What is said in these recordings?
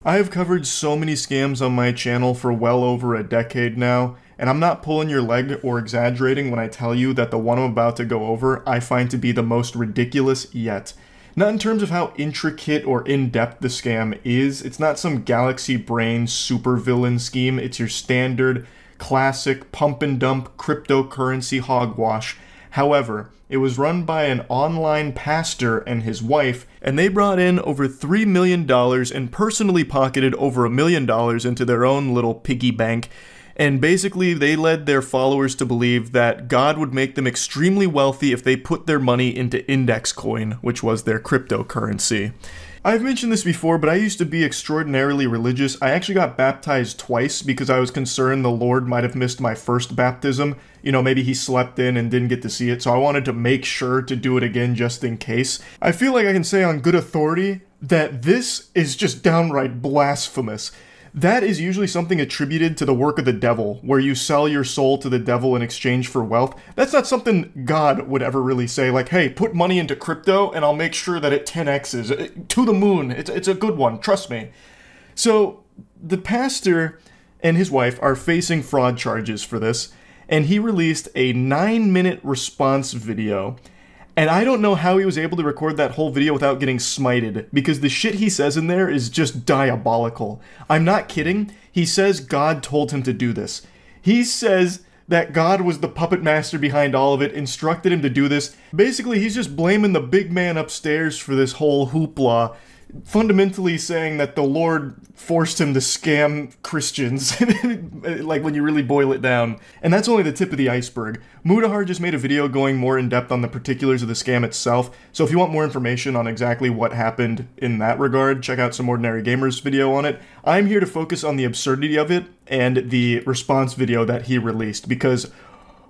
I have covered so many scams on my channel for well over a decade now, and I'm not pulling your leg or exaggerating when I tell you that the one I'm about to go over I find to be the most ridiculous yet. Not in terms of how intricate or in-depth the scam is, it's not some galaxy brain supervillain scheme, it's your standard, classic, pump-and-dump cryptocurrency hogwash. However, it was run by an online pastor and his wife, and they brought in over $3 million and personally pocketed over $1 million into their own little piggy bank. And basically, they led their followers to believe that God would make them extremely wealthy if they put their money into Index Coin, which was their cryptocurrency. I've mentioned this before, but I used to be extraordinarily religious. I actually got baptized twice because I was concerned the Lord might have missed my first baptism. You know, maybe he slept in and didn't get to see it, so I wanted to make sure to do it again just in case. I feel like I can say on good authority that this is just downright blasphemous. That is usually something attributed to the work of the devil, where you sell your soul to the devil in exchange for wealth. That's not something God would ever really say, like, hey, put money into crypto and I'll make sure that it 10x's to the moon. It's a good one, trust me. So, the pastor and his wife are facing fraud charges for this, and he released a 9-minute response video. And I don't know how he was able to record that whole video without getting smited, because the shit he says in there is just diabolical. I'm not kidding. He says God told him to do this. He says that God was the puppet master behind all of it, instructed him to do this. Basically, he's just blaming the big man upstairs for this whole hoopla, fundamentally saying that the Lord forced him to scam Christians, like when you really boil it down. And that's only the tip of the iceberg. Mudahar just made a video going more in depth on the particulars of the scam itself, so if you want more information on exactly what happened in that regard, check out some Ordinary Gamers video on it. I'm here to focus on the absurdity of it and the response video that he released, because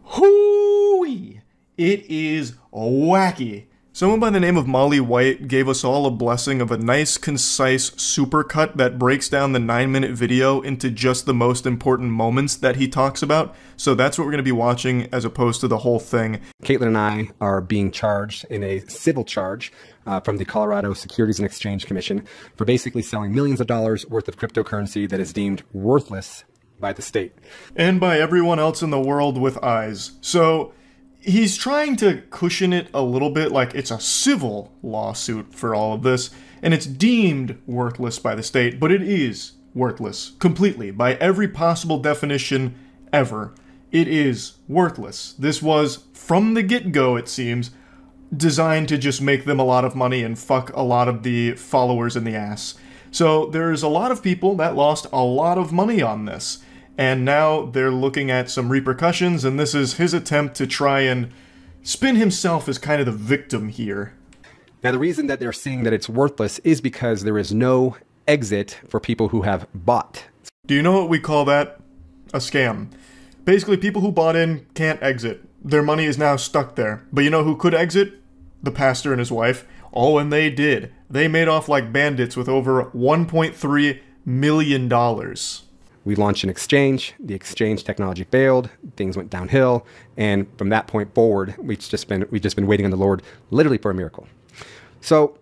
hooey, it is wacky. Someone by the name of Molly White gave us all a blessing of a nice, concise supercut that breaks down the 9-minute video into just the most important moments that he talks about. So that's what we're going to be watching as opposed to the whole thing. Caitlin and I are being charged in a civil charge from the Colorado Securities and Exchange Commission for basically selling millions of dollars worth of cryptocurrency that is deemed worthless by the state. And by everyone else in the world with eyes. So he's trying to cushion it a little bit, like it's a civil lawsuit for all of this, and it's deemed worthless by the state, but it is worthless, completely, by every possible definition ever. It is worthless. This was, from the get-go, it seems, designed to just make them a lot of money and fuck a lot of the followers in the ass. So there's a lot of people that lost a lot of money on this. And now they're looking at some repercussions, and this is his attempt to try and spin himself as kind of the victim here. Now, the reason that they're saying that it's worthless is because there is no exit for people who have bought. Do you know what we call that? A scam. Basically, people who bought in can't exit. Their money is now stuck there. But you know who could exit? The pastor and his wife. Oh, and they did. They made off like bandits with over $1.3 million. We launched an exchange, the exchange technology failed, things went downhill, and from that point forward, we've just been waiting on the Lord literally for a miracle. So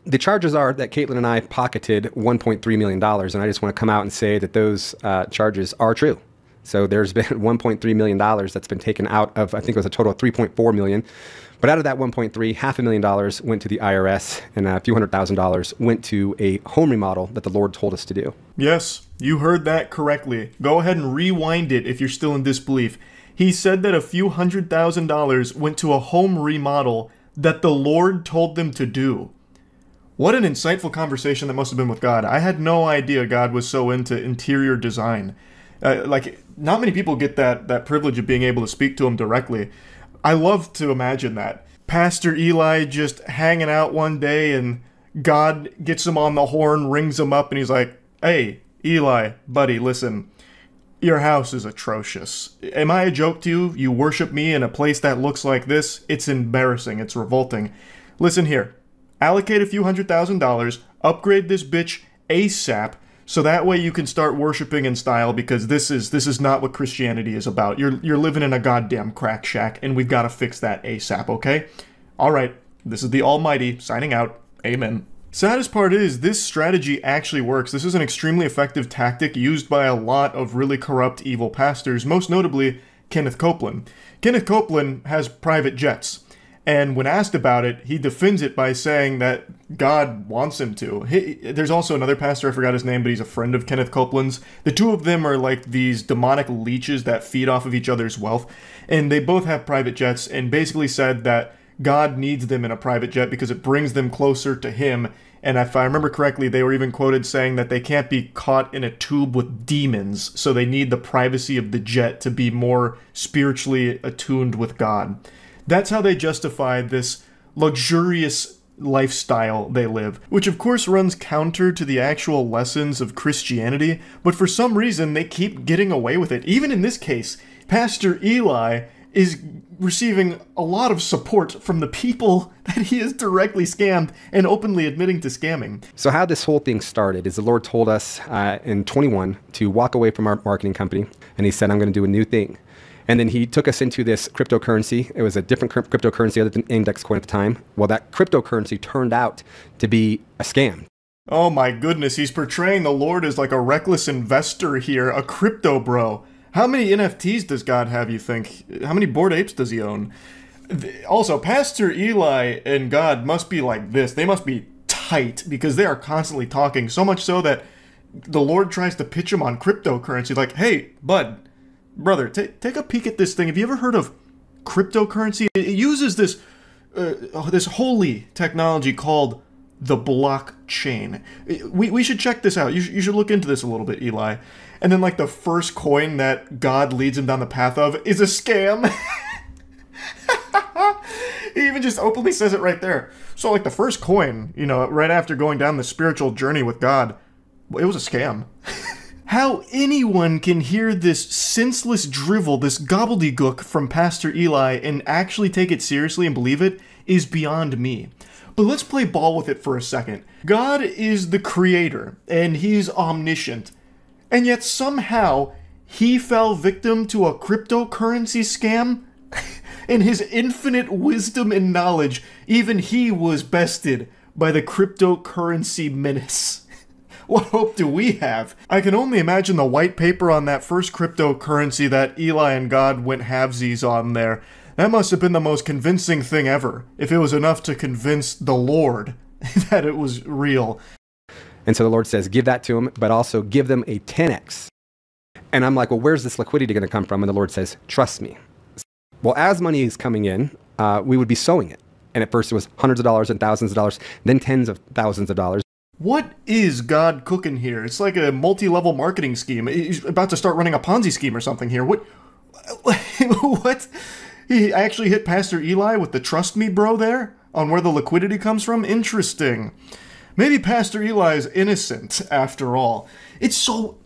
the charges are that Caitlin and I pocketed $1.3 million, and I just want to come out and say that those charges are true. So there's been $1.3 million that's been taken out of, I think it was a total of $3.4 million. But out of that 1.3, $500,000 went to the IRS, and a few $100,000 went to a home remodel that the Lord told us to do. Yes, you heard that correctly. Go ahead and rewind it if you're still in disbelief. He said that a few $100,000 went to a home remodel that the Lord told them to do. What an insightful conversation that must have been with God. I had no idea God was so into interior design. Like, not many people get that privilege of being able to speak to him directly. I love to imagine that. Pastor Eli just hanging out one day and God gets him on the horn, rings him up, and he's like, hey, Eli, buddy, listen, your house is atrocious. Am I a joke to you? You worship me in a place that looks like this? It's embarrassing. It's revolting. Listen here. Allocate a few $100,000, upgrade this bitch ASAP, so that way you can start worshiping in style, because this is not what Christianity is about. You're living in a goddamn crack shack, and we've got to fix that ASAP, okay? Alright, this is the Almighty, signing out. Amen. Saddest part is, this strategy actually works. This is an extremely effective tactic used by a lot of really corrupt, evil pastors, most notably Kenneth Copeland. Kenneth Copeland has private jets, and when asked about it, he defends it by saying that God wants him to. There's also another pastor, I forgot his name, but he's a friend of Kenneth Copeland's. The two of them are like these demonic leeches that feed off of each other's wealth, and they both have private jets, and basically said that God needs them in a private jet because it brings them closer to him. And if I remember correctly, they were even quoted saying that they can't be caught in a tube with demons, so they need the privacy of the jet to be more spiritually attuned with God. That's how they justify this luxurious lifestyle they live, which of course runs counter to the actual lessons of Christianity, but for some reason they keep getting away with it. Even in this case, Pastor Eli is receiving a lot of support from the people that he has directly scammed and openly admitting to scamming. So how this whole thing started is the Lord told us in 21 to walk away from our marketing company, and he said, I'm going to do a new thing. And then he took us into this cryptocurrency. It was a different cryptocurrency other than index coin at the time. Well, that cryptocurrency turned out to be a scam. Oh my goodness, he's portraying the Lord as like a reckless investor here, a crypto bro. How many NFTs does God have, you think? How many Bored Apes does he own? Also, Pastor Eli and God must be like this. They must be tight because they are constantly talking, so much so that the Lord tries to pitch him on cryptocurrency. Like, hey, bud, brother, take a peek at this thing. Have you ever heard of cryptocurrency? It uses this holy technology called the blockchain. We should check this out. You should look into this a little bit, Eli. And then, like, the first coin that God leads him down the path of is a scam. He even just openly says it right there. So, like, the first coin, you know, right after going down the spiritual journey with God, it was a scam. How anyone can hear this senseless drivel, this gobbledygook from Pastor Eli and actually take it seriously and believe it is beyond me. But let's play ball with it for a second. God is the creator, and he's omniscient. And yet somehow, he fell victim to a cryptocurrency scam? In his infinite wisdom and knowledge, even he was bested by the cryptocurrency menace. What hope do we have? I can only imagine the white paper on that first cryptocurrency that Eli and God went halvesies on there. That must have been the most convincing thing ever, if it was enough to convince the Lord that it was real. And so the Lord says, give that to them, but also give them a 10x. And I'm like, well, where's this liquidity going to come from? And the Lord says, trust me. Well, as money is coming in, we would be sowing it. And at first it was hundreds of dollars and thousands of dollars, then tens of thousands of dollars. What is God cooking here? It's like a multi-level marketing scheme. He's about to start running a Ponzi scheme or something here. What? What? He actually hit Pastor Eli with the trust me bro there on where the liquidity comes from? Interesting. Maybe Pastor Eli is innocent after all. It's so...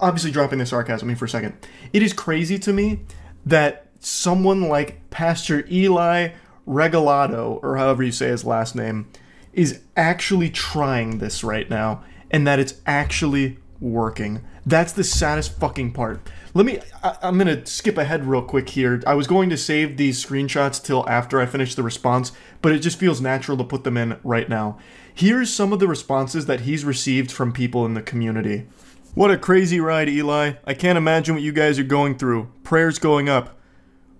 Obviously dropping the sarcasm here for a second. It is crazy to me that someone like Pastor Eli Regalado, or however you say his last name, is actually trying this right now, and that it's actually working. That's the saddest fucking part. I'm gonna skip ahead real quick here. I was going to save these screenshots till after I finish the response, but it just feels natural to put them in right now. Here's some of the responses that he's received from people in the community. What a crazy ride, Eli. I can't imagine what you guys are going through. Prayers going up.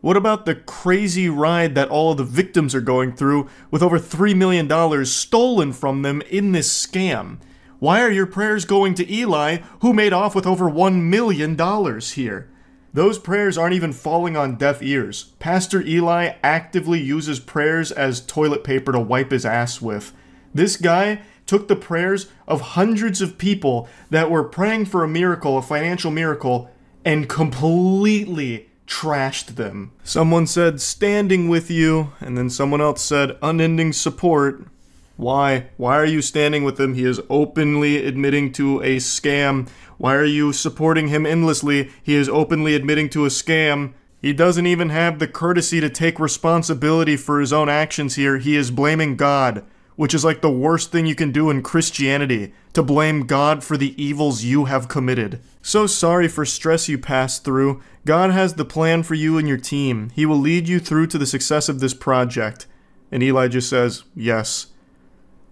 What about the crazy ride that all of the victims are going through with over $3 million stolen from them in this scam? Why are your prayers going to Eli, who made off with over $1 million here? Those prayers aren't even falling on deaf ears. Pastor Eli actively uses prayers as toilet paper to wipe his ass with. This guy took the prayers of hundreds of people that were praying for a miracle, a financial miracle, and completely trashed them. Someone said, standing with you, and then someone else said, unending support. Why? Why are you standing with him? He is openly admitting to a scam. Why are you supporting him endlessly? He is openly admitting to a scam. He doesn't even have the courtesy to take responsibility for his own actions here. He is blaming God, which is like the worst thing you can do in Christianity, to blame God for the evils you have committed. So sorry for stress you passed through. God has the plan for you and your team. He will lead you through to the success of this project. And Eli just says, yes.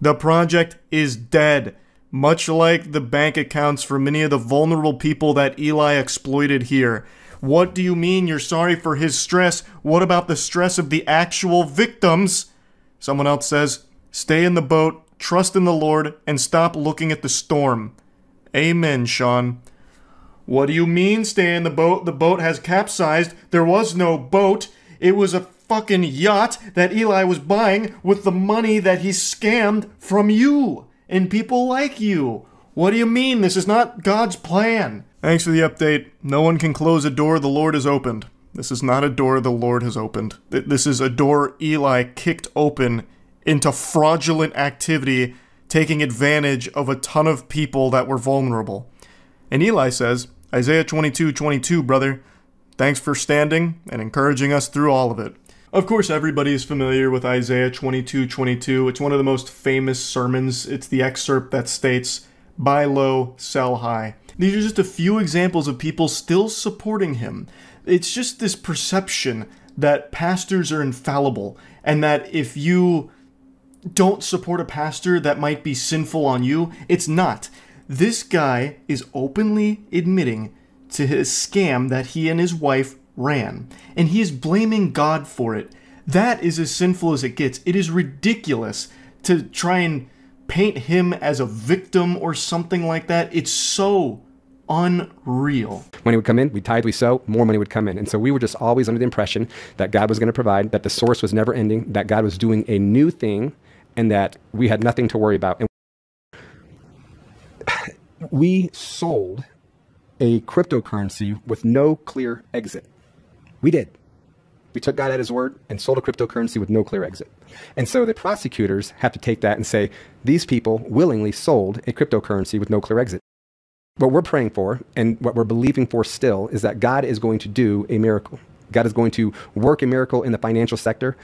The project is dead, much like the bank accounts for many of the vulnerable people that Eli exploited here. What do you mean you're sorry for his stress? What about the stress of the actual victims? Someone else says, stay in the boat, trust in the Lord, and stop looking at the storm. Amen, Sean. What do you mean stay in the boat? The boat has capsized. There was no boat. It was a fucking yacht that Eli was buying with the money that he scammed from you and people like you. What do you mean? This is not God's plan. Thanks for the update. No one can close a door the Lord has opened. This is not a door the Lord has opened. This is a door Eli kicked open into fraudulent activity, taking advantage of a ton of people that were vulnerable. And Eli says, Isaiah 22:22, brother, thanks for standing and encouraging us through all of it. Of course, everybody is familiar with Isaiah 22:22. It's one of the most famous sermons. It's the excerpt that states, buy low, sell high. These are just a few examples of people still supporting him. It's just this perception that pastors are infallible, and that if you don't support a pastor that might be sinful on you, it's not. This guy is openly admitting to his scam that he and his wife ran, and he is blaming God for it. That is as sinful as it gets. It is ridiculous to try and paint him as a victim or something like that. It's so unreal. Money would come in, we tithe, we sow, more money would come in. And so we were just always under the impression that God was going to provide, that the source was never ending, that God was doing a new thing, and that we had nothing to worry about. And we sold a cryptocurrency with no clear exit. We did. We took God at his word and sold a cryptocurrency with no clear exit. And so the prosecutors have to take that and say, these people willingly sold a cryptocurrency with no clear exit. What we're praying for and what we're believing for still is that God is going to do a miracle. God is going to work a miracle in the financial sector.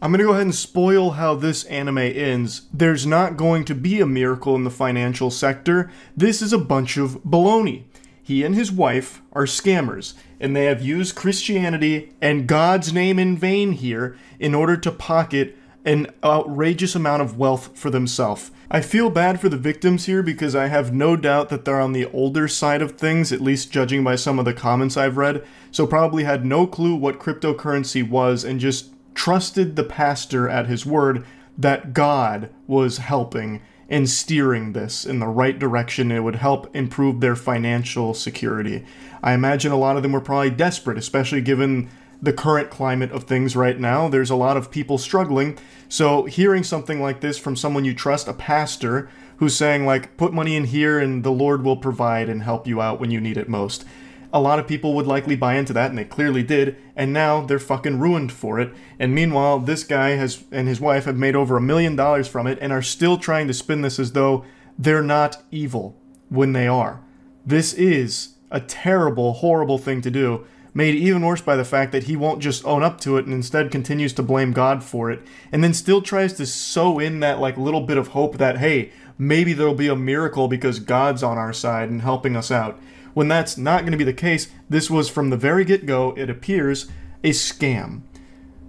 I'm going to go ahead and spoil how this anime ends. There's not going to be a miracle in the financial sector. This is a bunch of baloney. He and his wife are scammers, and they have used Christianity and God's name in vain here in order to pocket an outrageous amount of wealth for themselves. I feel bad for the victims here because I have no doubt that they're on the older side of things, at least judging by some of the comments I've read, so probably had no clue what cryptocurrency was and just trusted the pastor at his word that God was helping and steering this in the right direction. It would help improve their financial security. I imagine a lot of them were probably desperate, especially given the current climate of things right now. There's a lot of people struggling. So hearing something like this from someone you trust, a pastor, who's saying like, put money in here and the Lord will provide and help you out when you need it most. A lot of people would likely buy into that, and they clearly did, and now they're fucking ruined for it. And meanwhile, this guy and his wife have made over $1 million from it and are still trying to spin this as though they're not evil when they are. This is a terrible, horrible thing to do, made even worse by the fact that he won't just own up to it and instead continues to blame God for it, and then still tries to sew in that like little bit of hope that, hey, maybe there'll be a miracle because God's on our side and helping us out. When that's not going to be the case, this was from the very get-go, it appears, a scam.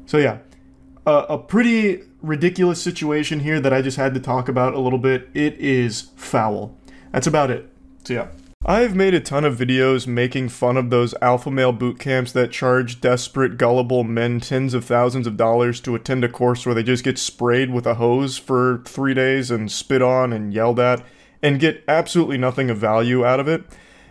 So yeah, a pretty ridiculous situation here that I just had to talk about a little bit. It is foul. That's about it. So yeah. I've made a ton of videos making fun of those alpha male boot camps that charge desperate, gullible men tens of thousands of dollars to attend a course where they just get sprayed with a hose for 3 days and spit on and yelled at and get absolutely nothing of value out of it.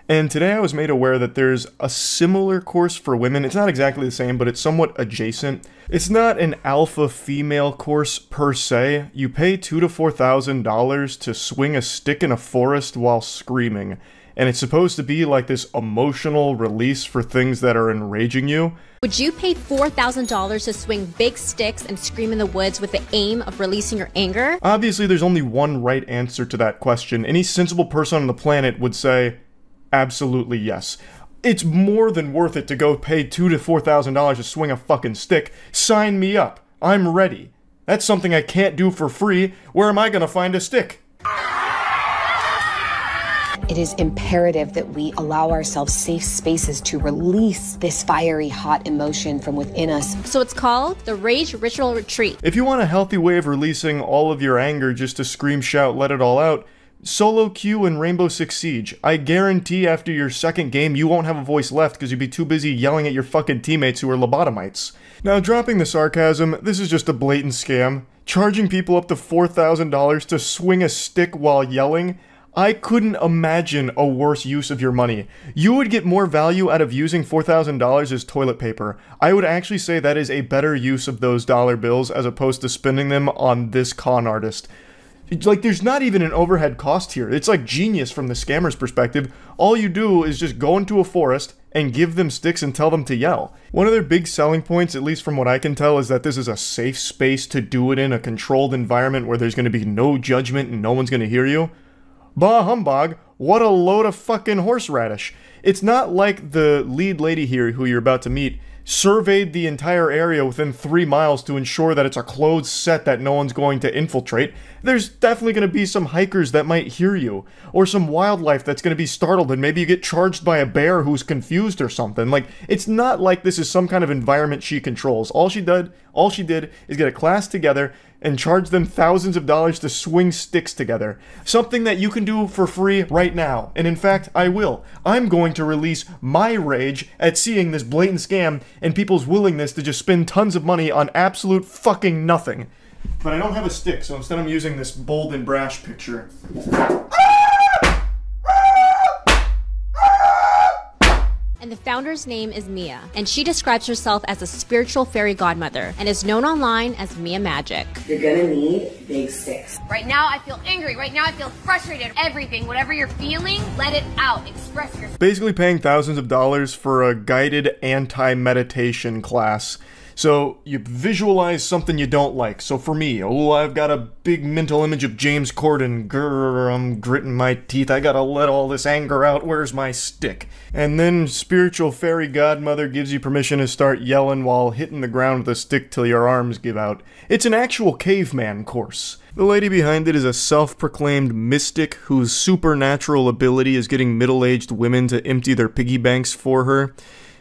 And today I was made aware that there's a similar course for women. It's not exactly the same, but it's somewhat adjacent. It's not an alpha female course per se. You pay $2,000 to $4,000 to swing a stick in a forest while screaming. And it's supposed to be like this emotional release for things that are enraging you. Would you pay $4,000 to swing big sticks and scream in the woods with the aim of releasing your anger? Obviously, there's only one right answer to that question. Any sensible person on the planet would say, absolutely yes. It's more than worth it to go pay $2,000 to $4,000 to swing a fucking stick. Sign me up. I'm ready. That's something I can't do for free. Where am I gonna find a stick? It is imperative that we allow ourselves safe spaces to release this fiery, hot emotion from within us. So it's called the Rage Ritual Retreat. If you want a healthy way of releasing all of your anger just to scream, shout, let it all out, solo queue and Rainbow Six Siege. I guarantee after your second game you won't have a voice left because you'd be too busy yelling at your fucking teammates who are lobotomites. Now, dropping the sarcasm, this is just a blatant scam. Charging people up to $4,000 to swing a stick while yelling? I couldn't imagine a worse use of your money. You would get more value out of using $4,000 as toilet paper. I would actually say that is a better use of those dollar bills as opposed to spending them on this con artist. Like, there's not even an overhead cost here. It's like genius from the scammer's perspective. All you do is just go into a forest and give them sticks and tell them to yell. One of their big selling points, at least from what I can tell, is that this is a safe space to do it in, a controlled environment where there's going to be no judgment and no one's going to hear you. Bah humbug, what a load of fucking horseradish. It's not like the lead lady here, who you're about to meet, surveyed the entire area within 3 miles to ensure that it's a closed set that no one's going to infiltrate. There's definitely going to be some hikers that might hear you, or some wildlife that's going to be startled and maybe you get charged by a bear who's confused or something. Like, it's not like this is some kind of environment she controls. All she did is get a class together and charge them thousands of dollars to swing sticks together. Something that you can do for free right now. And in fact, I will. I'm going to release my rage at seeing this blatant scam and people's willingness to just spend tons of money on absolute fucking nothing. But I don't have a stick, so instead I'm using this bold and brash picture. And the founder's name is Mia, and she describes herself as a spiritual fairy godmother and is known online as Mia Magic. You're gonna need big sticks. Right now I feel angry, right now I feel frustrated. Everything, whatever you're feeling, let it out, express yourself. Basically paying thousands of dollars for a guided anti-meditation class. So you visualize something you don't like. So for me, I've got a big mental image of James Corden. Grrr, I'm gritting my teeth. I gotta let all this anger out. Where's my stick? And then spiritual fairy godmother gives you permission to start yelling while hitting the ground with a stick till your arms give out. It's an actual caveman course. The lady behind it is a self-proclaimed mystic whose supernatural ability is getting middle-aged women to empty their piggy banks for her.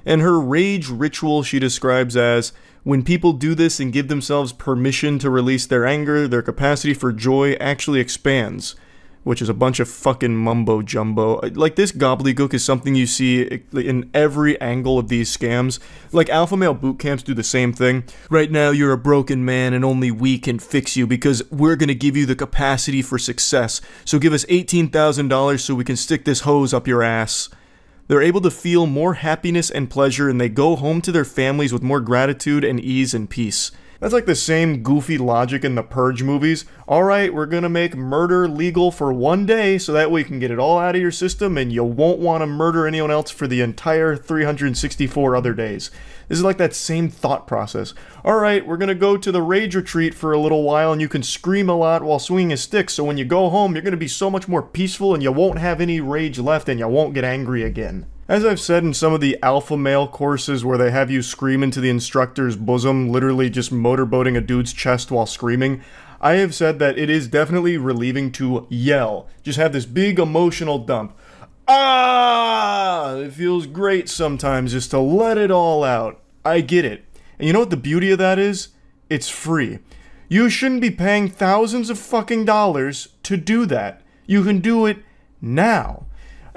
And her rage ritual she describes as, when people do this and give themselves permission to release their anger, their capacity for joy actually expands. Which is a bunch of fucking mumbo-jumbo. Like, this gobbledygook is something you see in every angle of these scams. Like, alpha male boot camps do the same thing. Right now, you're a broken man and only we can fix you because we're gonna give you the capacity for success. So give us $18,000 so we can stick this hose up your ass. They're able to feel more happiness and pleasure, and they go home to their families with more gratitude and ease and peace. That's like the same goofy logic in the Purge movies. Alright, we're gonna make murder legal for one day, so that way you can get it all out of your system, and you won't want to murder anyone else for the entire 364 other days. This is like that same thought process. Alright, we're gonna go to the rage retreat for a little while, and you can scream a lot while swinging a stick, so when you go home, you're gonna be so much more peaceful, and you won't have any rage left, and you won't get angry again. As I've said in some of the alpha male courses where they have you scream into the instructor's bosom, literally just motorboating a dude's chest while screaming, I have said that it is definitely relieving to yell. Just have this big emotional dump. Ah! It feels great sometimes just to let it all out. I get it. And you know what the beauty of that is? It's free. You shouldn't be paying thousands of fucking dollars to do that. You can do it now.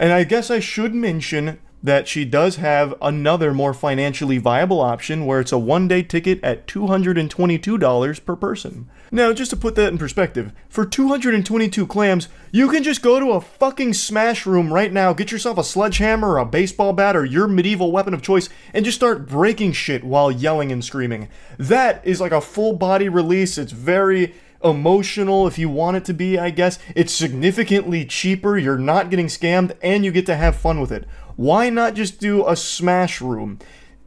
And I guess I should mention that she does have another more financially viable option where it's a one-day ticket at $222 per person. Now, just to put that in perspective, for 222 clams, you can just go to a fucking smash room right now, get yourself a sledgehammer or a baseball bat or your medieval weapon of choice, and just start breaking shit while yelling and screaming. That is like a full body release. It's very emotional if you want it to be, I guess. It's significantly cheaper, you're not getting scammed, and you get to have fun with it. Why not just do a smash room?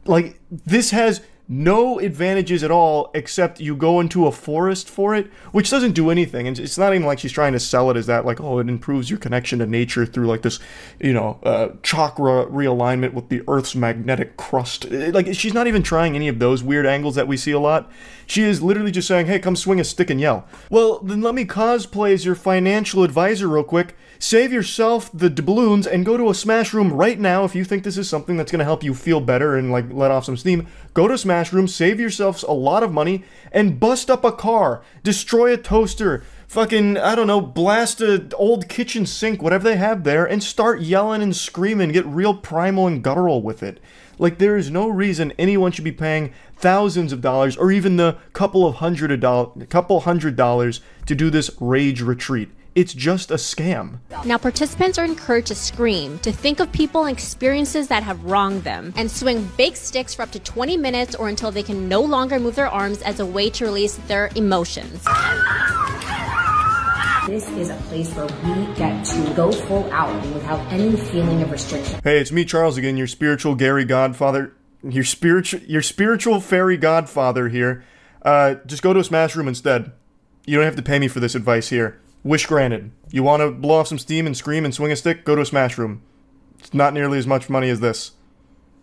Like, this has no advantages at all except you go into a forest for it, which doesn't do anything. And it's not even like she's trying to sell it as that, like, oh, it improves your connection to nature through like this, you know, chakra realignment with the Earth's magnetic crust. Like, she's not even trying any of those weird angles that we see a lot. She is literally just saying, hey, come swing a stick and yell. Well, then let me cosplay as your financial advisor real quick. Save yourself the doubloons and go to a Smash Room right now if you think this is something that's going to help you feel better and like let off some steam. Go to Smash Room, save yourselves a lot of money, and bust up a car, destroy a toaster, fucking, I don't know, blast an old kitchen sink, whatever they have there, and start yelling and screaming, get real primal and guttural with it. Like, there is no reason anyone should be paying thousands of dollars or even the couple hundred dollars to do this rage retreat. It's just a scam. Now, participants are encouraged to scream, to think of people and experiences that have wronged them, and swing big sticks for up to 20 minutes or until they can no longer move their arms as a way to release their emotions. This is a place where we get to go full out without any feeling of restriction. Hey, it's me, Charles, again, your spiritual Gary Godfather, your spiritual fairy godfather here. Just go to a Smash Room instead. You don't have to pay me for this advice here. Wish granted. You want to blow off some steam and scream and swing a stick? Go to a Smash Room. It's not nearly as much money as this.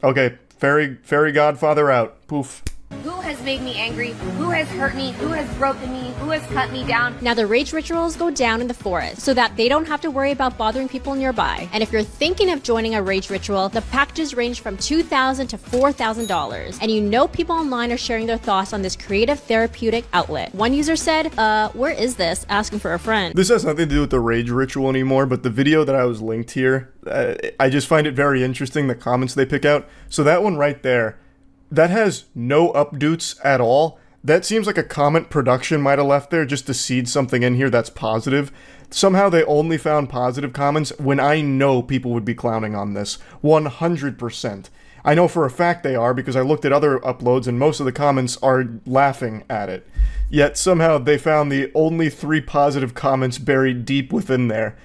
Okay, fairy godfather out. Poof. Who has made me angry? Who has hurt me? Who has broken me? Who has cut me down? Now, the rage rituals go down in the forest so that they don't have to worry about bothering people nearby. And if you're thinking of joining a rage ritual, the packages range from $2,000 to $4,000. And you know people online are sharing their thoughts on this creative therapeutic outlet. One user said, where is this? Asking for a friend. This has nothing to do with the rage ritual anymore, but the video that I was linked here, I just find it very interesting, the comments they pick out. So that one right there, that has no updates at all. That seems like a comment production might have left there just to seed something in here that's positive. Somehow they only found positive comments when I know people would be clowning on this. 100%. I know for a fact they are because I looked at other uploads and most of the comments are laughing at it. Yet somehow they found the only 3 positive comments buried deep within there.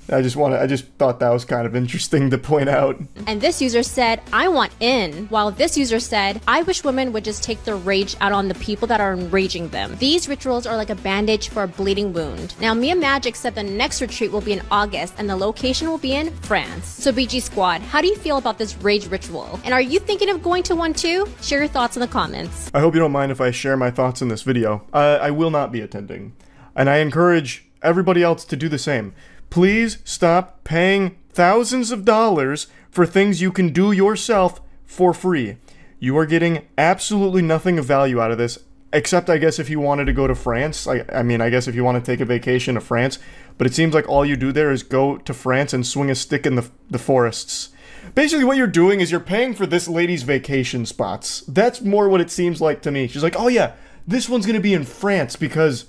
I just thought that was kind of interesting to point out. And this user said, I want in. While this user said, I wish women would just take their rage out on the people that are enraging them. These rituals are like a bandage for a bleeding wound. Now, Mia Magic said the next retreat will be in August and the location will be in France. So BG Squad, how do you feel about this rage ritual? And are you thinking of going to one too? Share your thoughts in the comments. I hope you don't mind if I share my thoughts in this video. I will not be attending. And I encourage everybody else to do the same. Please stop paying thousands of dollars for things you can do yourself for free. You are getting absolutely nothing of value out of this, except I guess if you wanted to go to France. I mean, I guess if you want to take a vacation to France, but it seems like all you do there is go to France and swing a stick in the forests. Basically what you're doing is you're paying for this lady's vacation spots. That's more what it seems like to me. She's like, oh yeah, this one's gonna be in France because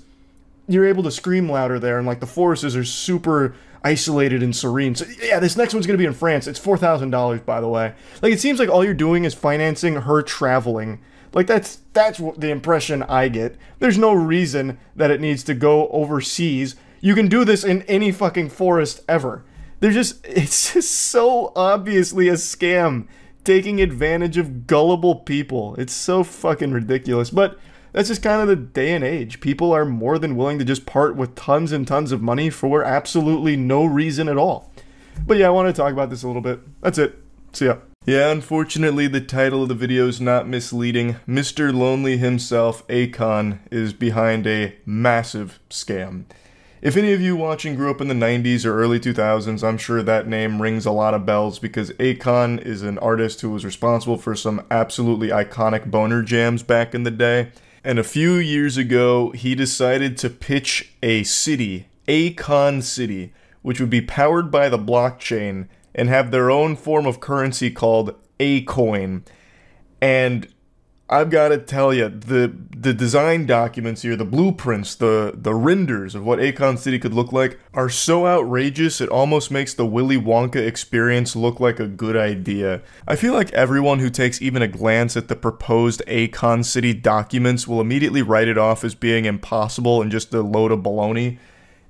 you're able to scream louder there, and like the forests are super isolated and serene. So yeah, this next one's gonna be in France. It's $4,000, by the way. Like, it seems like all you're doing is financing her traveling. Like, that's what the impression I get. There's no reason that it needs to go overseas. You can do this in any fucking forest ever. It's just so obviously a scam, taking advantage of gullible people. It's so fucking ridiculous, but that's just kind of the day and age. People are more than willing to just part with tons and tons of money for absolutely no reason at all. But yeah, I want to talk about this a little bit. That's it. See ya. Yeah, unfortunately, the title of the video is not misleading. Mr. Lonely himself, Akon, is behind a massive scam. If any of you watching grew up in the 90s or early 2000s, I'm sure that name rings a lot of bells because Akon is an artist who was responsible for some absolutely iconic boner jams back in the day. And a few years ago, he decided to pitch a city, Akon City, which would be powered by the blockchain and have their own form of currency called Acoin. And I've got to tell you, the design documents here, the blueprints, the renders of what Akon City could look like are so outrageous it almost makes the Willy Wonka experience look like a good idea. I feel like everyone who takes even a glance at the proposed Akon City documents will immediately write it off as being impossible and just a load of baloney.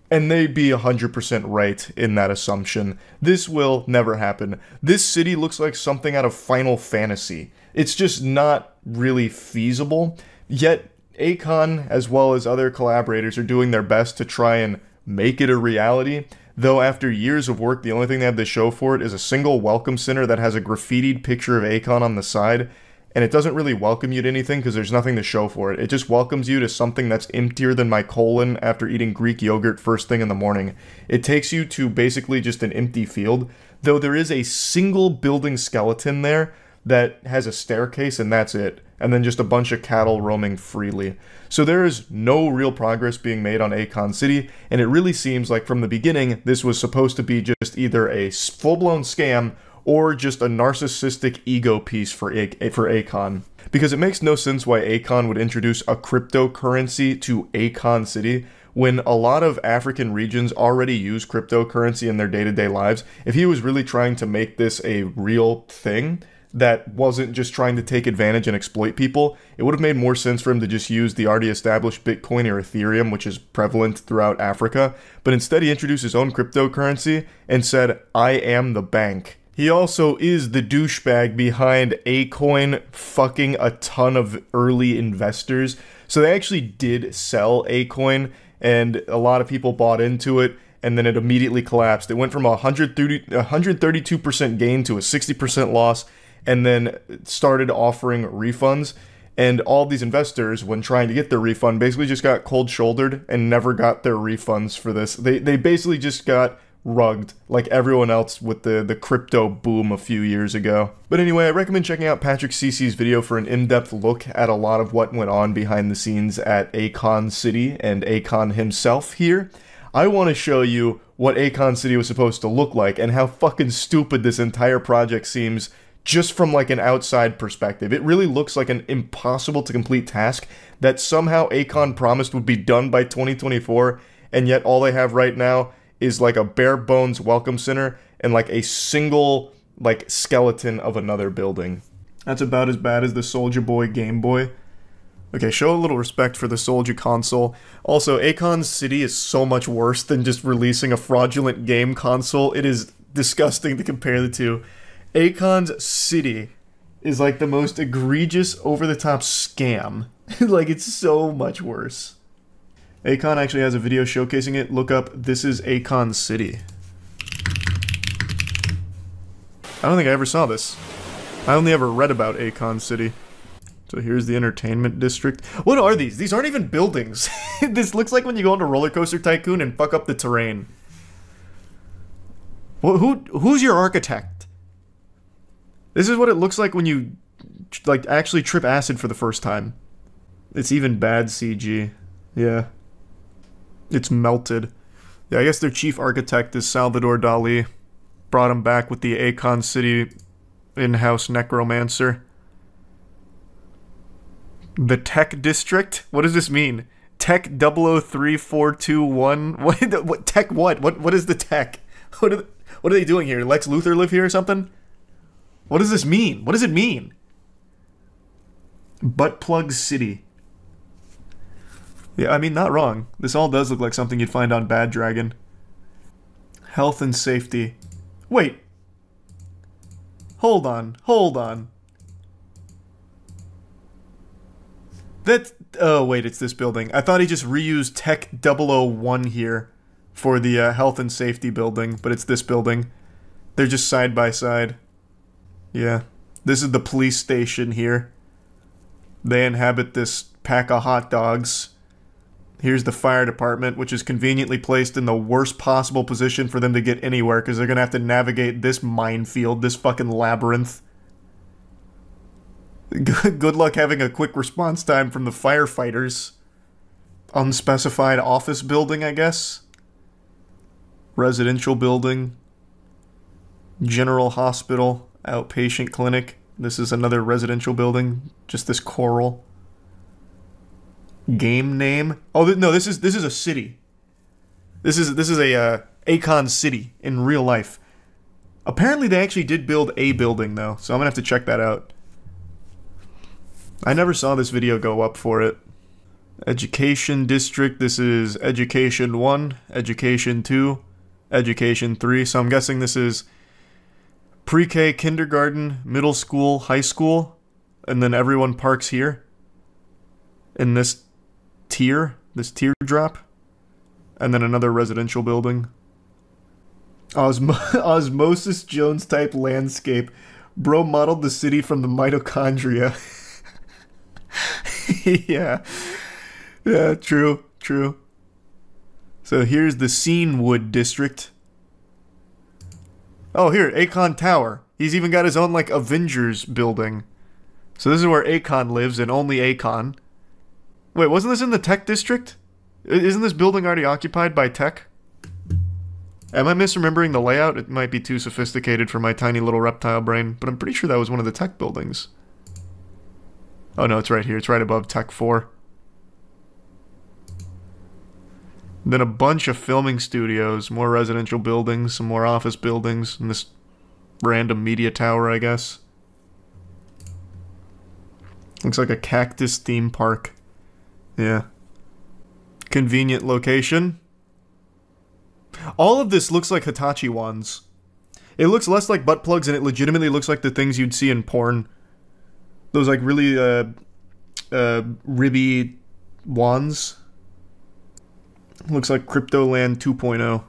And they'd be 100% right in that assumption. This will never happen. This city looks like something out of Final Fantasy. It's just not really feasible. Yet, Akon, as well as other collaborators, are doing their best to try and make it a reality. Though after years of work, the only thing they have to show for it is a single welcome center that has a graffitied picture of Akon on the side. and it doesn't really welcome you to anything because there's nothing to show for it. It just welcomes you to something that's emptier than my colon after eating Greek yogurt first thing in the morning. It takes you to basically just an empty field, though there is a single building skeleton there that has a staircase and that's it, and then just a bunch of cattle roaming freely. So there is no real progress being made on Akon City, and it really seems like from the beginning this was supposed to be just either a full-blown scam or just a narcissistic ego piece for Akon. Because it makes no sense why Akon would introduce a cryptocurrency to Akon City when a lot of African regions already use cryptocurrency in their day-to-day lives. If he was really trying to make this a real thing that wasn't just trying to take advantage and exploit people, it would have made more sense for him to just use the already established Bitcoin or Ethereum, which is prevalent throughout Africa. But instead he introduced his own cryptocurrency and said, "I am the bank." He also is the douchebag behind Akon fucking a ton of early investors. So they actually did sell Akon, and a lot of people bought into it, and then it immediately collapsed. It went from a 132% gain to a 60% loss, and then started offering refunds. And all these investors, when trying to get their refund, basically just got cold-shouldered and never got their refunds for this. They basically just got rugged like everyone else with the crypto boom a few years ago. But anyway, I recommend checking out Patrick CC's video for an in-depth look at a lot of what went on behind the scenes at Akon City and Akon himself here. I want to show you what Akon City was supposed to look like and how fucking stupid this entire project seems just from like an outside perspective. It really looks like an impossible to complete task that somehow Akon promised would be done by 2024, and yet all they have right now is like a bare bones welcome center and like a single like skeleton of another building. That's about as bad as the Soulja Boy Game Boy. Okay, show a little respect for the Soulja console. Also, Akon City is so much worse than just releasing a fraudulent game console. It is disgusting to compare the two. Akon's City is like the most egregious, over-the-top scam. Like, it's so much worse. Akon actually has a video showcasing it. Look up, "This is Akon City." I don't think I ever saw this. I only ever read about Akon City. So here's the entertainment district. What are these? These aren't even buildings. This looks like when you go into Roller Coaster Tycoon and fuck up the terrain. Who's your architect? This is what it looks like when you like actually trip acid for the first time. It's even bad CG. Yeah. It's melted. Yeah, I guess their chief architect is Salvador Dali. Brought him back with the Akon City in-house necromancer. The Tech District? What does this mean? Tech 003421? What tech what? What is the tech? What are they doing here? Lex Luthor live here or something? What does this mean? What does it mean? Butt Plug City. Yeah, I mean, not wrong. This all does look like something you'd find on Bad Dragon. Health and safety. Wait. Hold on. Hold on. Oh, wait, it's this building. I thought he just reused Tech 001 here for the health and safety building, but it's this building. They're just side by side. Yeah. This is the police station here. They inhabit this pack of hot dogs. Here's the fire department, which is conveniently placed in the worst possible position for them to get anywhere, because they're going to have to navigate this minefield, this fucking labyrinth. Good luck having a quick response time from the firefighters. Unspecified office building, I guess. Residential building. General hospital. Outpatient clinic. This is another residential building. Just this coral. Game name? Oh no, this is a city. This is a Akon City in real life. Apparently they actually did build a building though, so I'm gonna have to check that out. I never saw this video go up for it. Education district. This is Education 1, Education 2, Education 3. So I'm guessing this is pre-K, kindergarten, middle school, high school, and then everyone parks here in this teardrop, and then another residential building. Osmosis Jones type landscape. Bro modeled the city from the mitochondria. Yeah. Yeah, true, true. So here's the Scenewood district. Oh, here, Akon Tower. He's even got his own, like, Avengers building. So this is where Akon lives, and only Akon. Wait, wasn't this in the tech district? Isn't this building already occupied by tech? Am I misremembering the layout? It might be too sophisticated for my tiny little reptile brain, but I'm pretty sure that was one of the tech buildings. Oh no, it's right here. It's right above Tech 4. Then a bunch of filming studios, more residential buildings, some more office buildings, and this random media tower, I guess. Looks like a cactus theme park. Yeah. Convenient location. All of this looks like Hitachi wands. It looks less like butt plugs, and it legitimately looks like the things you'd see in porn. Those, like, really, ribby wands. Looks like Cryptoland 2.0.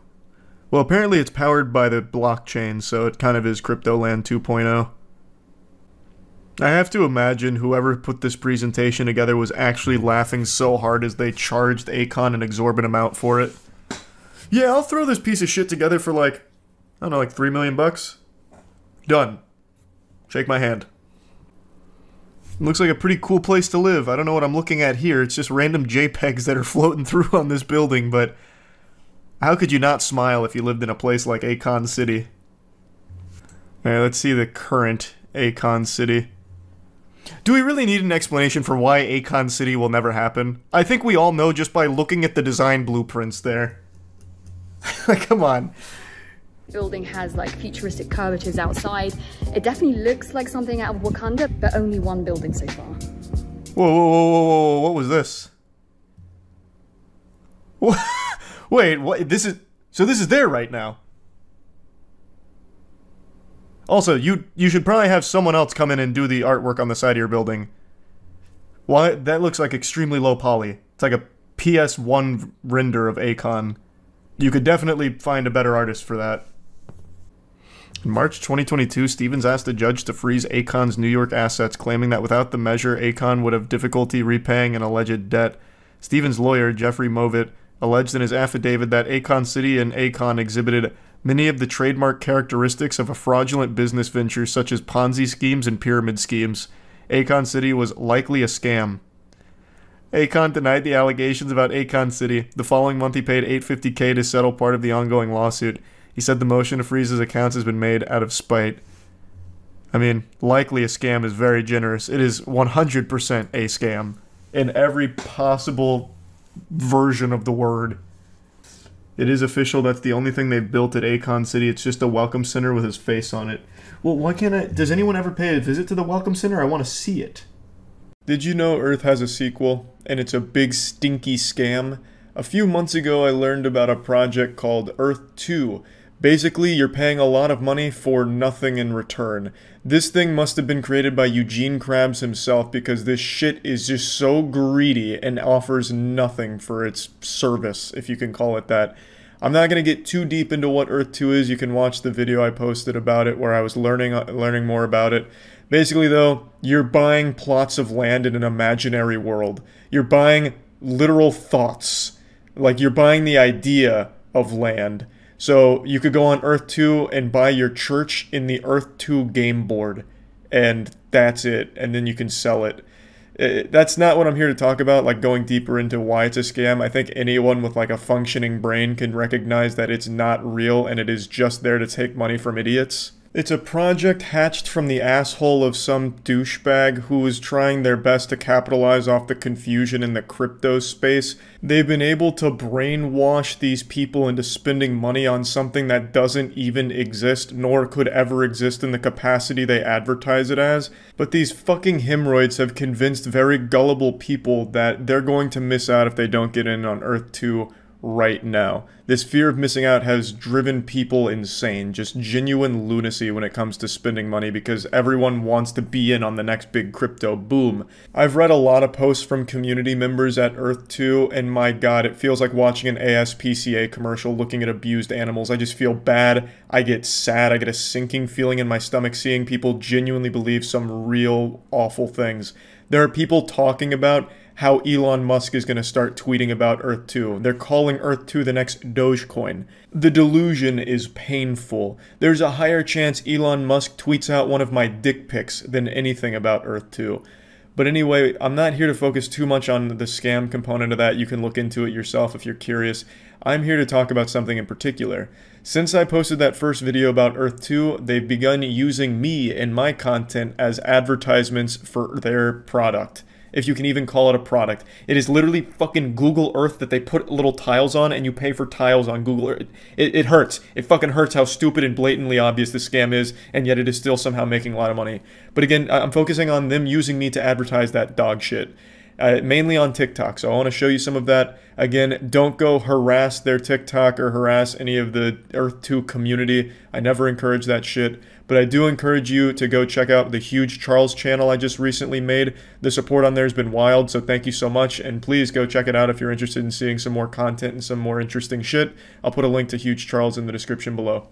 Well, apparently it's powered by the blockchain, so it kind of is Cryptoland 2.0. I have to imagine whoever put this presentation together was actually laughing so hard as they charged Akon an exorbitant amount for it. Yeah, I'll throw this piece of shit together for like, I don't know, like $3 million bucks. Done. Shake my hand. Looks like a pretty cool place to live. I don't know what I'm looking at here. It's just random JPEGs that are floating through on this building, but how could you not smile if you lived in a place like Akon City? Alright, let's see the current Akon City. Do we really need an explanation for why Akon City will never happen? I think we all know just by looking at the design blueprints there. Like, come on. Building has like futuristic curvatures outside. It definitely looks like something out of Wakanda, but only one building so far. Whoa, whoa, whoa, whoa, whoa, what was this? Wait, what? This is... So this is there right now. Also, you should probably have someone else come in and do the artwork on the side of your building. Why? That looks like extremely low poly. It's like a PS1 render of Akon. You could definitely find a better artist for that. In March 2022, Stevens asked a judge to freeze Akon's New York assets, claiming that without the measure, Akon would have difficulty repaying an alleged debt. Stevens' lawyer, Jeffrey Movitt, alleged in his affidavit that Akon City and Akon exhibited many of the trademark characteristics of a fraudulent business venture, such as Ponzi schemes and pyramid schemes. Akon City was likely a scam. Akon denied the allegations about Akon City. The following month, he paid $850K to settle part of the ongoing lawsuit. He said the motion to freeze his accounts has been made out of spite. I mean, likely a scam is very generous. It is 100% a scam in every possible version of the word. It is official. That's the only thing they've built at Akon City. It's just a welcome center with his face on it. Well, why can't I... Does anyone ever pay a visit to the welcome center? I want to see it. Did you know Earth has a sequel, and it's a big stinky scam? A few months ago, I learned about a project called Earth 2. Basically, you're paying a lot of money for nothing in return. This thing must have been created by Eugene Krabs himself, because this shit is just so greedy and offers nothing for its service, if you can call it that. I'm not going to get too deep into what Earth 2 is. You can watch the video I posted about it where I was learning more about it. Basically, though, you're buying plots of land in an imaginary world. You're buying literal thoughts. Like, you're buying the idea of land. So you could go on Earth 2 and buy your church in the Earth 2 game board. And that's it. And then you can sell it. That's not what I'm here to talk about, like going deeper into why it's a scam. I think anyone with like a functioning brain can recognize that it's not real and it is just there to take money from idiots. It's a project hatched from the asshole of some douchebag who is trying their best to capitalize off the confusion in the crypto space. They've been able to brainwash these people into spending money on something that doesn't even exist, nor could ever exist in the capacity they advertise it as. But these fucking hemorrhoids have convinced very gullible people that they're going to miss out if they don't get in on Earth 2 right now. This fear of missing out has driven people insane, just genuine lunacy when it comes to spending money because everyone wants to be in on the next big crypto boom. I've read a lot of posts from community members at Earth 2, and my god, it feels like watching an ASPCA commercial looking at abused animals. I just feel bad, I get sad, I get a sinking feeling in my stomach seeing people genuinely believe some real awful things. There are people talking about how Elon Musk is going to start tweeting about Earth 2. They're calling Earth 2 the next Dogecoin. The delusion is painful. There's a higher chance Elon Musk tweets out one of my dick pics than anything about Earth 2. But anyway, I'm not here to focus too much on the scam component of that. You can look into it yourself if you're curious. I'm here to talk about something in particular. Since I posted that first video about Earth 2, they've begun using me and my content as advertisements for their product. If you can even call it a product. It is literally fucking Google Earth that they put little tiles on and you pay for tiles on Google Earth. It hurts. It fucking hurts how stupid and blatantly obvious this scam is, and yet it is still somehow making a lot of money. But again, I'm focusing on them using me to advertise that dog shit. Mainly on TikTok, so I want to show you some of that. Again, don't go harass their TikTok or harass any of the Earth 2 community. I never encourage that shit. But I do encourage you to go check out the Huge Charles channel I just recently made. The support on there has been wild, so thank you so much. And please go check it out if you're interested in seeing some more content and some more interesting shit. I'll put a link to Huge Charles in the description below.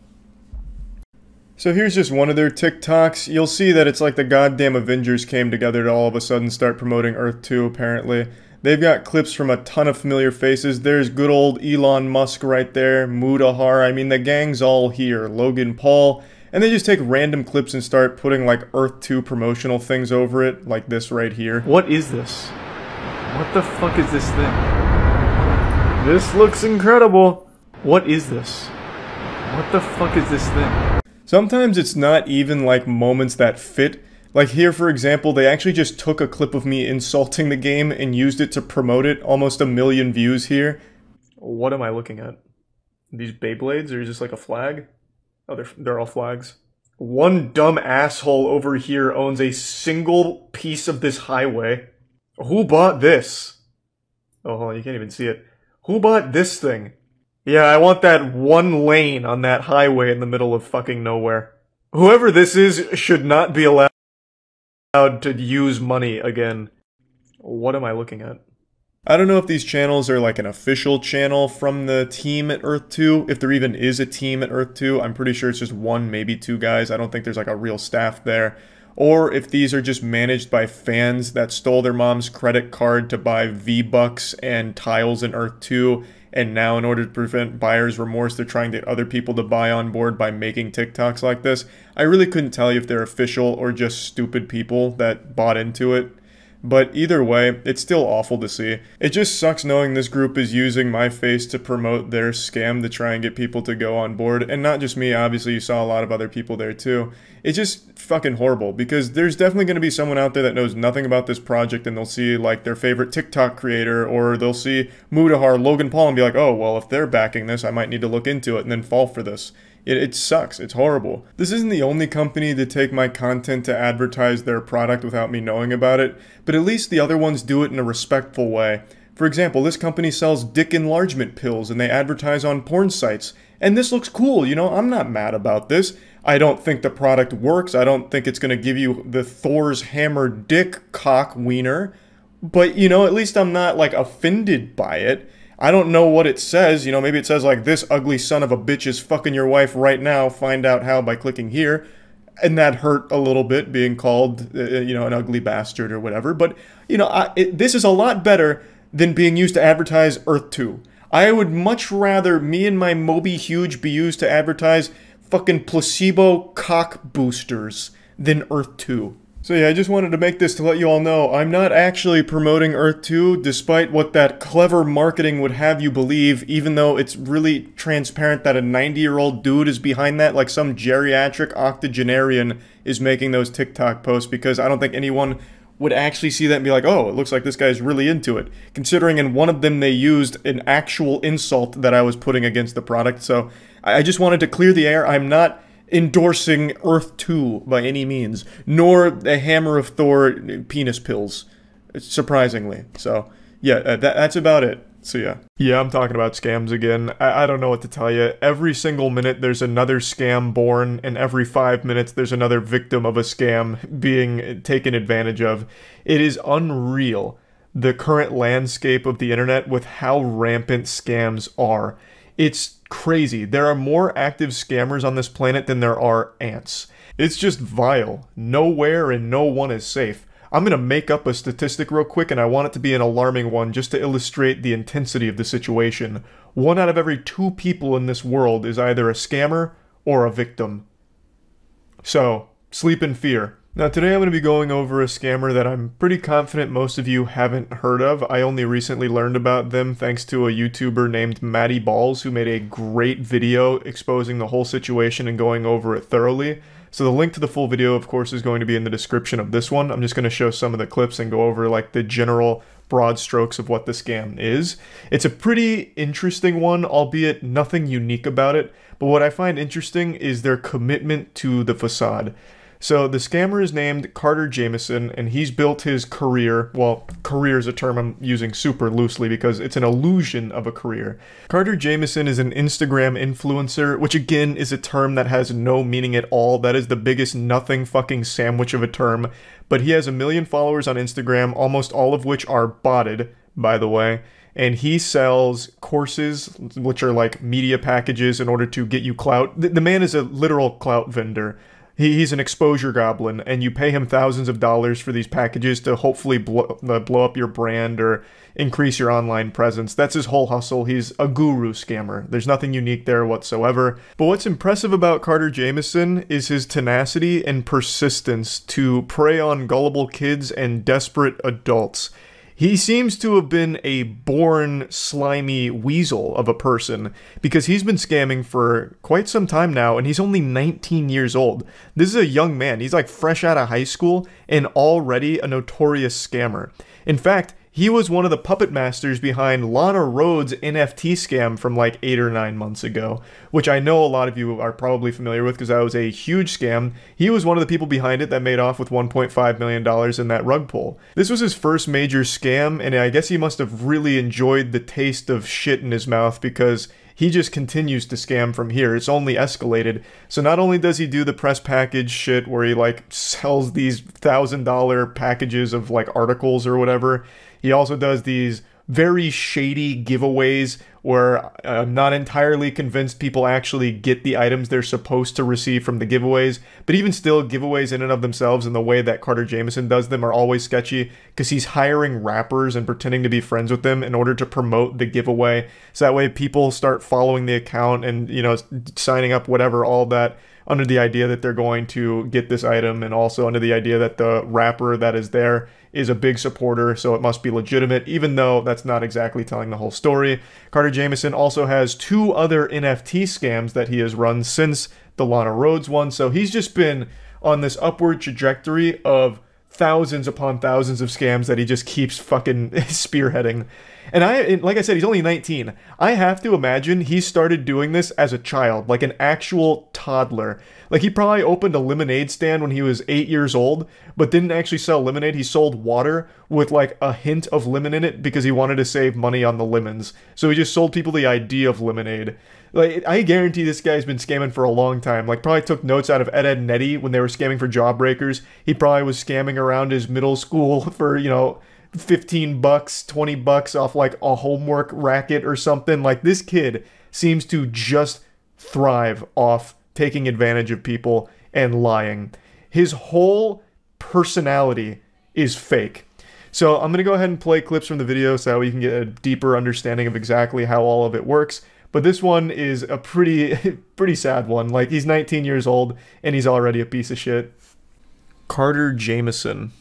So here's just one of their TikToks. You'll see that it's like the goddamn Avengers came together to all of a sudden start promoting Earth 2, apparently. They've got clips from a ton of familiar faces. There's good old Elon Musk right there, Mudahar. I mean, the gang's all here. Logan Paul. And they just take random clips and start putting like Earth 2 promotional things over it, like this right here. What is this? What the fuck is this thing? This looks incredible. What is this? What the fuck is this thing? Sometimes it's not even like moments that fit. Like here, for example, they actually just took a clip of me insulting the game and used it to promote it. Almost 1 million views here. What am I looking at? These Beyblades or just like a flag? Oh, they're all flags. One dumb asshole over here owns a single piece of this highway. Who bought this? Oh, hold on, you can't even see it. Who bought this thing? Yeah, I want that one lane on that highway in the middle of fucking nowhere. Whoever this is should not be allowed to use money again. What am I looking at? I don't know if these channels are like an official channel from the team at Earth 2, if there even is a team at Earth 2. I'm pretty sure it's just 1, maybe 2 guys. I don't think there's like a real staff there. Or if these are just managed by fans that stole their mom's credit card to buy V-Bucks and tiles in Earth 2, and now in order to prevent buyer's remorse, they're trying to get other people to buy on board by making TikToks like this. I really couldn't tell you if they're official or just stupid people that bought into it. But either way, it's still awful to see. It just sucks knowing this group is using my face to promote their scam to try and get people to go on board. And not just me, obviously you saw a lot of other people there too. It's just fucking horrible because there's definitely going to be someone out there that knows nothing about this project and they'll see like their favorite TikTok creator or they'll see Mudahar, Logan Paul and be like, oh, well, if they're backing this, I might need to look into it and then fall for this. It sucks. It's horrible. This isn't the only company to take my content to advertise their product without me knowing about it, but at least the other ones do it in a respectful way. For example, this company sells dick enlargement pills and they advertise on porn sites. And this looks cool, you know, I'm not mad about this. I don't think the product works. I don't think it's going to give you the Thor's hammer dick cock wiener. But, you know, at least I'm not, like, offended by it. I don't know what it says, you know, maybe it says like, this ugly son of a bitch is fucking your wife right now, find out how by clicking here. And that hurt a little bit, being called, you know, an ugly bastard or whatever. But, you know, this is a lot better than being used to advertise Earth 2. I would much rather me and my Moby Huge be used to advertise fucking placebo cock boosters than Earth 2. So yeah, I just wanted to make this to let you all know, I'm not actually promoting Earth 2, despite what that clever marketing would have you believe, even though it's really transparent that a 90-year-old dude is behind that, like some geriatric octogenarian is making those TikTok posts, because I don't think anyone would actually see that and be like, oh, it looks like this guy's really into it, considering in one of them they used an actual insult that I was putting against the product. So I just wanted to clear the air. I'm not endorsing Earth 2 by any means, nor the Hammer of Thor penis pills, surprisingly. So yeah, that's about it. So yeah, I'm talking about scams again. I don't know what to tell you. Every single minute there's another scam born, and every 5 minutes there's another victim of a scam being taken advantage of. It is unreal, the current landscape of the internet with how rampant scams are. It's crazy. There are more active scammers on this planet than there are ants. It's just vile. Nowhere and no one is safe. I'm going to make up a statistic real quick, and I want it to be an alarming one just to illustrate the intensity of the situation. 1 out of every 2 people in this world is either a scammer or a victim. So, sleep in fear. Now today I'm going to be going over a scammer that I'm pretty confident most of you haven't heard of. I only recently learned about them thanks to a YouTuber named Maddie Balls, who made a great video exposing the whole situation and going over it thoroughly. So the link to the full video, of course, is going to be in the description of this one. I'm just going to show some of the clips and go over like the general broad strokes of what the scam is. It's a pretty interesting one, albeit nothing unique about it. But what I find interesting is their commitment to the facade. So the scammer is named Carter Jamison, and he's built his career, well, career is a term I'm using super loosely because it's an illusion of a career. Carter Jamison is an Instagram influencer, which again is a term that has no meaning at all. That is the biggest nothing fucking sandwich of a term. But he has 1 million followers on Instagram, almost all of which are botted, by the way. And he sells courses, which are like media packages in order to get you clout. The man is a literal clout vendor. He's an exposure goblin, and you pay him thousands of dollars for these packages to hopefully blow up your brand or increase your online presence. That's his whole hustle. He's a guru scammer. There's nothing unique there whatsoever. But what's impressive about Carter Jamison is his tenacity and persistence to prey on gullible kids and desperate adults. He seems to have been a born slimy weasel of a person because he's been scamming for quite some time now, and he's only 19 years old. This is a young man. He's like fresh out of high school and already a notorious scammer. In fact, he was one of the puppet masters behind Lana Rhoades' NFT scam from like 8 or 9 months ago, which I know a lot of you are probably familiar with because that was a huge scam. He was one of the people behind it that made off with $1.5 million in that rug pull. This was his first major scam, and I guess he must have really enjoyed the taste of shit in his mouth because he just continues to scam from here. It's only escalated. So not only does he do the press package shit where he like sells these $1,000 packages of like articles or whatever, he also does these very shady giveaways where I'm not entirely convinced people actually get the items they're supposed to receive from the giveaways. But even still, giveaways in and of themselves and the way that Carter Jamison does them are always sketchy because he's hiring rappers and pretending to be friends with them in order to promote the giveaway. So that way people start following the account and, you know, signing up, whatever, all that, under the idea that they're going to get this item, and also under the idea that the rapper that is there is a big supporter, so it must be legitimate, even though that's not exactly telling the whole story. Carter Jamison also has 2 other NFT scams that he has run since the Lana Rhoades one, so he's just been on this upward trajectory of thousands upon thousands of scams that he just keeps fucking spearheading. And like I said, he's only 19. I have to imagine he started doing this as a child, like an actual toddler. Like he probably opened a lemonade stand when he was 8 years old, but didn't actually sell lemonade. He sold water with like a hint of lemon in it because he wanted to save money on the lemons. So he just sold people the idea of lemonade. Like, I guarantee this guy's been scamming for a long time. Like, probably took notes out of Ed, Edd n Eddy when they were scamming for Jawbreakers. He probably was scamming around his middle school for, you know, $15, $20 off like a homework racket or something. Like, this kid seems to just thrive off taking advantage of people and lying. His whole personality is fake. So I'm going to go ahead and play clips from the video so that we can get a deeper understanding of exactly how all of it works. But this one is a pretty sad one. Like, he's 19 years old and he's already a piece of shit. Carter Jamison.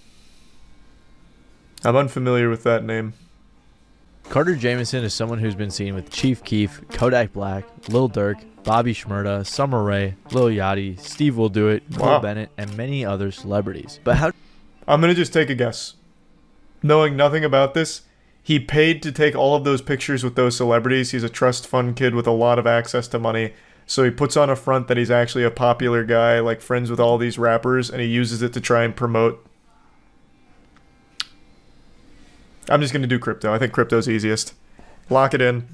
I'm unfamiliar with that name. Carter Jamison is someone who's been seen with Chief Keef, Kodak Black, Lil Durk, Bobby Shmurda, Summer Rae, Lil Yachty, Steve Will Do It, Cole Bennett, and many other celebrities. But how... I'm gonna just take a guess. Knowing nothing about this, he paid to take all of those pictures with those celebrities. He's a trust fund kid with a lot of access to money. So he puts on a front that he's actually a popular guy, like friends with all these rappers, and he uses it to try and promote. I'm just going to do crypto. I think crypto's easiest. Lock it in.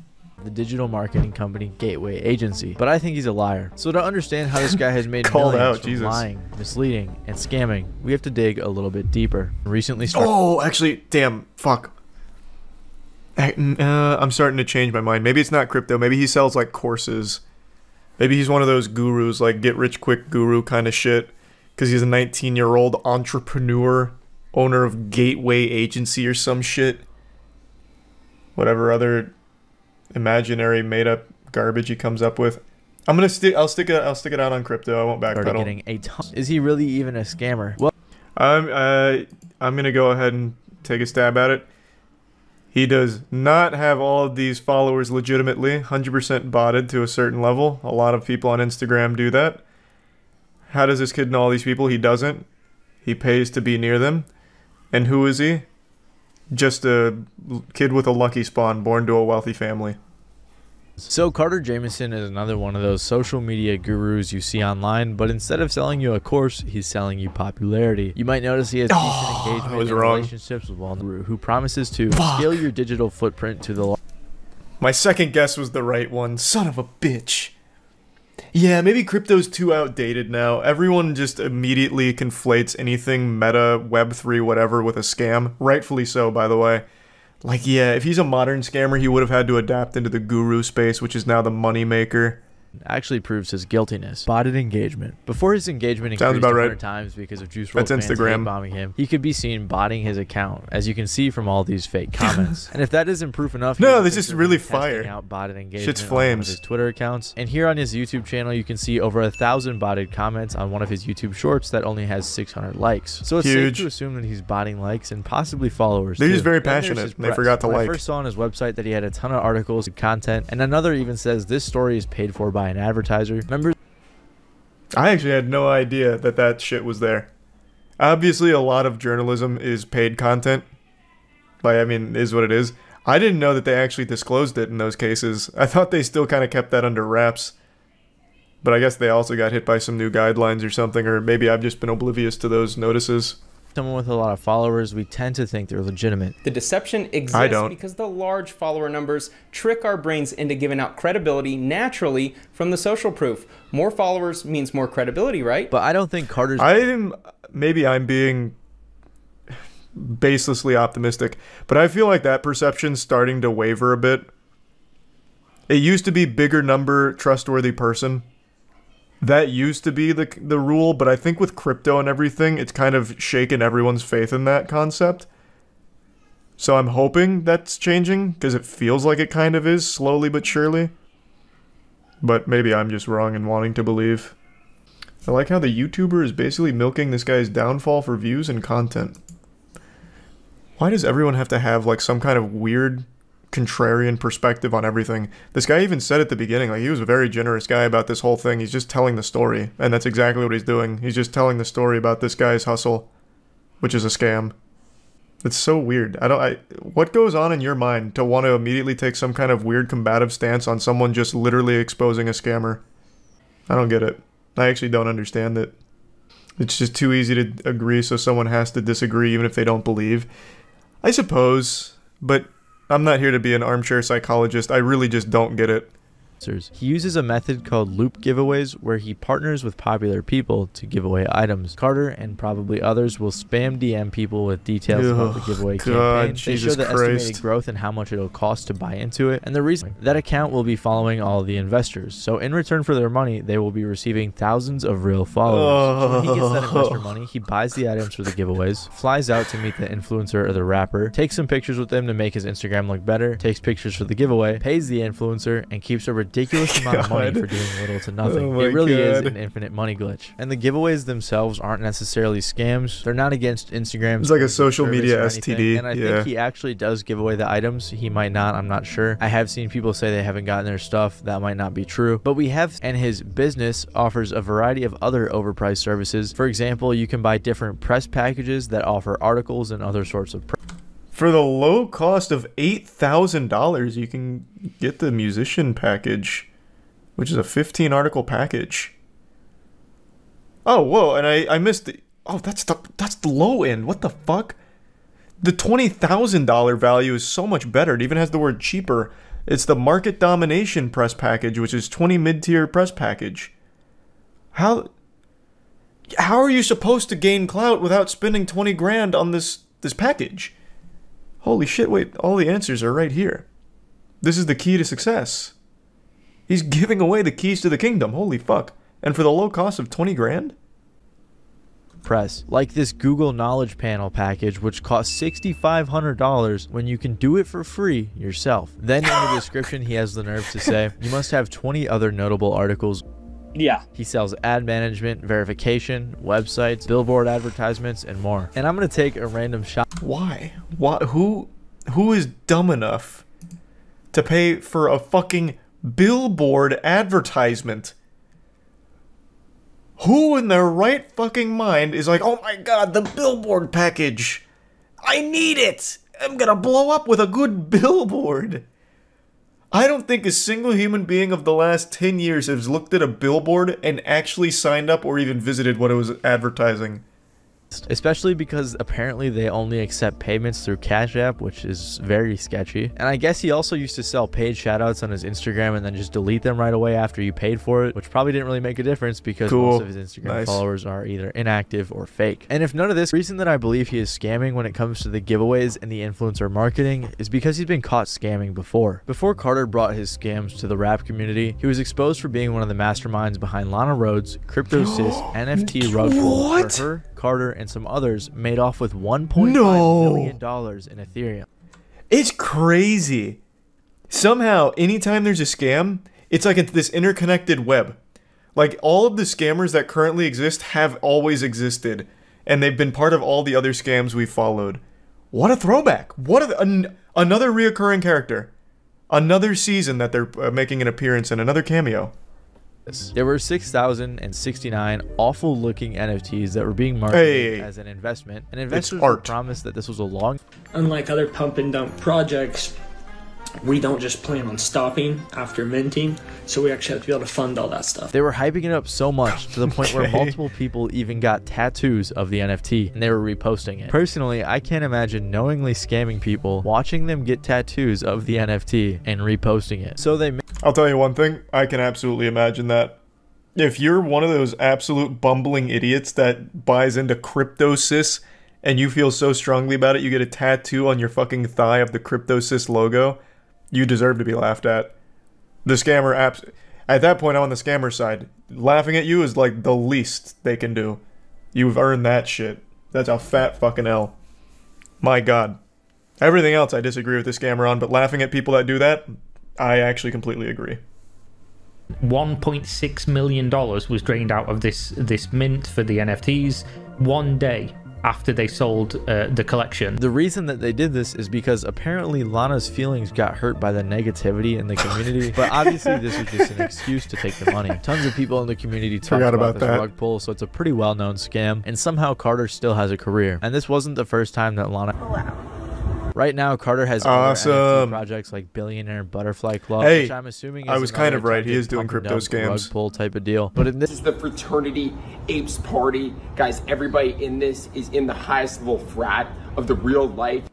The digital marketing company Gateway Agency, but I think he's a liar. So to understand how this guy has made Called millions out, from Jesus. lying, misleading, and scamming, we have to dig a little bit deeper. Recently Oh, actually, damn, fuck. I'm starting to change my mind. Maybe it's not crypto. Maybe he sells like courses. Maybe he's one of those gurus, like get rich quick guru kind of shit. Because he's a 19-year-old entrepreneur, owner of Gateway Agency or some shit. Whatever other imaginary made-up garbage he comes up with. I'll stick it out on crypto. I won't backpedal. getting a ton. Is he really even a scammer? Well, I'm gonna go ahead and take a stab at it. He does not have all of these followers legitimately, 100% botted to a certain level. A lot of people on Instagram do that. How does this kid know all these people? He doesn't. He pays to be near them. And who is he? Just a kid with a lucky spawn, born to a wealthy family. so Carter Jamieson is another one of those social media gurus you see online, but instead of selling you a course, he's selling you popularity. You might notice he has decent engagement and relationships with one who promises to scale your digital footprint to the... My second guess was the right one. Son of a bitch. Yeah, maybe crypto's too outdated now. Everyone just immediately conflates anything meta, Web3, whatever with a scam. Rightfully so, by the way. Like, yeah, if he's a modern scammer, he would have had to adapt into the guru space, which is now the money maker. actually proves his guiltiness. Botted engagement. Before his engagement increased 100 times because of Juice WRLD fans hate bombing him, he could be seen botting his account, as you can see from all these fake comments. And if that isn't proof enough, no, this is really fire. Out botted engagement Shit's on flames. one of his Twitter accounts. And here on his YouTube channel, you can see over 1,000 botted comments on one of his YouTube shorts that only has 600 likes. So it's safe to assume that he's botting likes and possibly followers. They're just very passionate. They forgot to like. I first saw on his website that he had a ton of articles and content, and another even says this story is paid for by an advertiser. Remember? I actually had no idea that that shit was there. Obviously, a lot of journalism is paid content. Like, I mean, is what it is. I didn't know that they actually disclosed it in those cases. I thought they still kind of kept that under wraps. But I guess they also got hit by some new guidelines or something, or maybe I've just been oblivious to those notices. Someone with a lot of followers, we tend to think they're legitimate. The deception exists because the large follower numbers trick our brains into giving out credibility naturally from the social proof. More followers means more credibility, right? But I don't think Carter's... Maybe I'm being baselessly optimistic, but I feel like that perception's starting to waver a bit. It used to be bigger number, trustworthy person. That used to be the rule, but I think with crypto and everything, it's kind of shaken everyone's faith in that concept. So I'm hoping that's changing, because it feels like it kind of is, slowly but surely. But maybe I'm just wrong in wanting to believe. I like how the YouTuber is basically milking this guy's downfall for views and content. Why does everyone have to have like some kind of weird contrarian perspective on everything? This guy even said at the beginning, like, he was a very generous guy about this whole thing. He's just telling the story, and that's exactly what he's doing. He's just telling the story about this guy's hustle, which is a scam. It's so weird. What goes on in your mind to want to immediately take some kind of weird combative stance on someone just literally exposing a scammer? I don't get it. I actually don't understand it. It's just too easy to agree, so someone has to disagree even if they don't believe. I suppose, but I'm not here to be an armchair psychologist. I really just don't get it. He uses a method called loop giveaways where he partners with popular people to give away items. Carter and probably others will spam DM people with details about the giveaway campaign. They show the estimated growth and how much it'll cost to buy into it, and the reason that account will be following all of the investors. So in return for their money, they will be receiving thousands of real followers. So when he gets that investor money, he buys the items for the giveaways, flies out to meet the influencer or the rapper, takes some pictures with them to make his Instagram look better, takes pictures for the giveaway, pays the influencer, and keeps a ridiculous amount of money for doing little to nothing. It really is an infinite money glitch. And the giveaways themselves aren't necessarily scams. They're not against Instagram. It's like a social media STD. And I think he actually does give away the items. He might not. I'm not sure. I have seen people say they haven't gotten their stuff. That might not be true. But we have, and his business offers a variety of other overpriced services. For example, you can buy different press packages that offer articles and other sorts of For the low cost of $8,000, you can get the musician package, which is a 15 article package. Oh, whoa, and I missed the... Oh, that's the low end. What the fuck? The $20,000 value is so much better. It even has the word cheaper. It's the market domination press package, which is 20 mid-tier press package. How are you supposed to gain clout without spending 20 grand on this package? Holy shit, wait, all the answers are right here. This is the key to success. He's giving away the keys to the kingdom, holy fuck. And for the low cost of 20 grand? Press, like this Google Knowledge Panel package, which costs $6,500 when you can do it for free yourself. Then in the description, he has the nerve to say, you must have 20 other notable articles. Yeah. He sells ad management, verification, websites, billboard advertisements, and more. And I'm going to take a random shot. Why? Who is dumb enough to pay for a fucking billboard advertisement? Who in their right fucking mind is like, oh my god, the billboard package. I need it. I'm gonna blow up with a good billboard. I don't think a single human being of the last 10 years has looked at a billboard and actually signed up or even visited what it was advertising. Especially because apparently they only accept payments through Cash App, which is very sketchy. And I guess he also used to sell paid shoutouts on his Instagram and then just delete them right away after you paid for it, which probably didn't really make a difference because most of his Instagram followers are either inactive or fake. And if none of this, reason that I believe he is scamming when it comes to the giveaways and the influencer marketing is because he's been caught scamming before. Before Carter brought his scams to the rap community, he was exposed for being one of the masterminds behind Lana Rhoades' CryptoSys NFT rug pull, where her, Carter, and some others made off with $1.5 million in Ethereum. It's crazy. Somehow, anytime there's a scam, it's like this interconnected web. Like, all of the scammers that currently exist have always existed, and they've been part of all the other scams we've followed. What a throwback. What another reoccurring character. Another season that they're making an appearance in, another cameo. There were 6,069 awful looking NFTs that were being marketed as an investment, and investors were promised that this was a long... Unlike other pump and dump projects, we don't just plan on stopping after minting, so we actually have to be able to fund all that stuff. They were hyping it up so much to the point where multiple people even got tattoos of the NFT and they were reposting it. Personally, I can't imagine knowingly scamming people, watching them get tattoos of the NFT and reposting it. So they... I'll tell you one thing, I can absolutely imagine that. If you're one of those absolute bumbling idiots that buys into CryptoSys and you feel so strongly about it, you get a tattoo on your fucking thigh of the CryptoSys logo, you deserve to be laughed at. The scammer at that point, I'm on the scammer side. Laughing at you is like the least they can do. You've earned that shit. That's a fat fucking L. My god. Everything else I disagree with the scammer on, but laughing at people that do that, I actually completely agree. $1.6 million was drained out of this mint for the NFTs one day after they sold the collection. The reason that they did this is because apparently Lana's feelings got hurt by the negativity in the community, but obviously this was just an excuse to take the money. Tons of people in the community talked about this rug pull, so it's a pretty well-known scam, and somehow Carter still has a career. And this wasn't the first time that Lana... Right now, Carter has other NFT projects like Billionaire Butterfly Club, which I'm assuming is I was kind of right. He is doing crypto scams. Rug pull type of deal. But this is the fraternity apes party. Guys, everybody in this is in the highest level frat of the real life.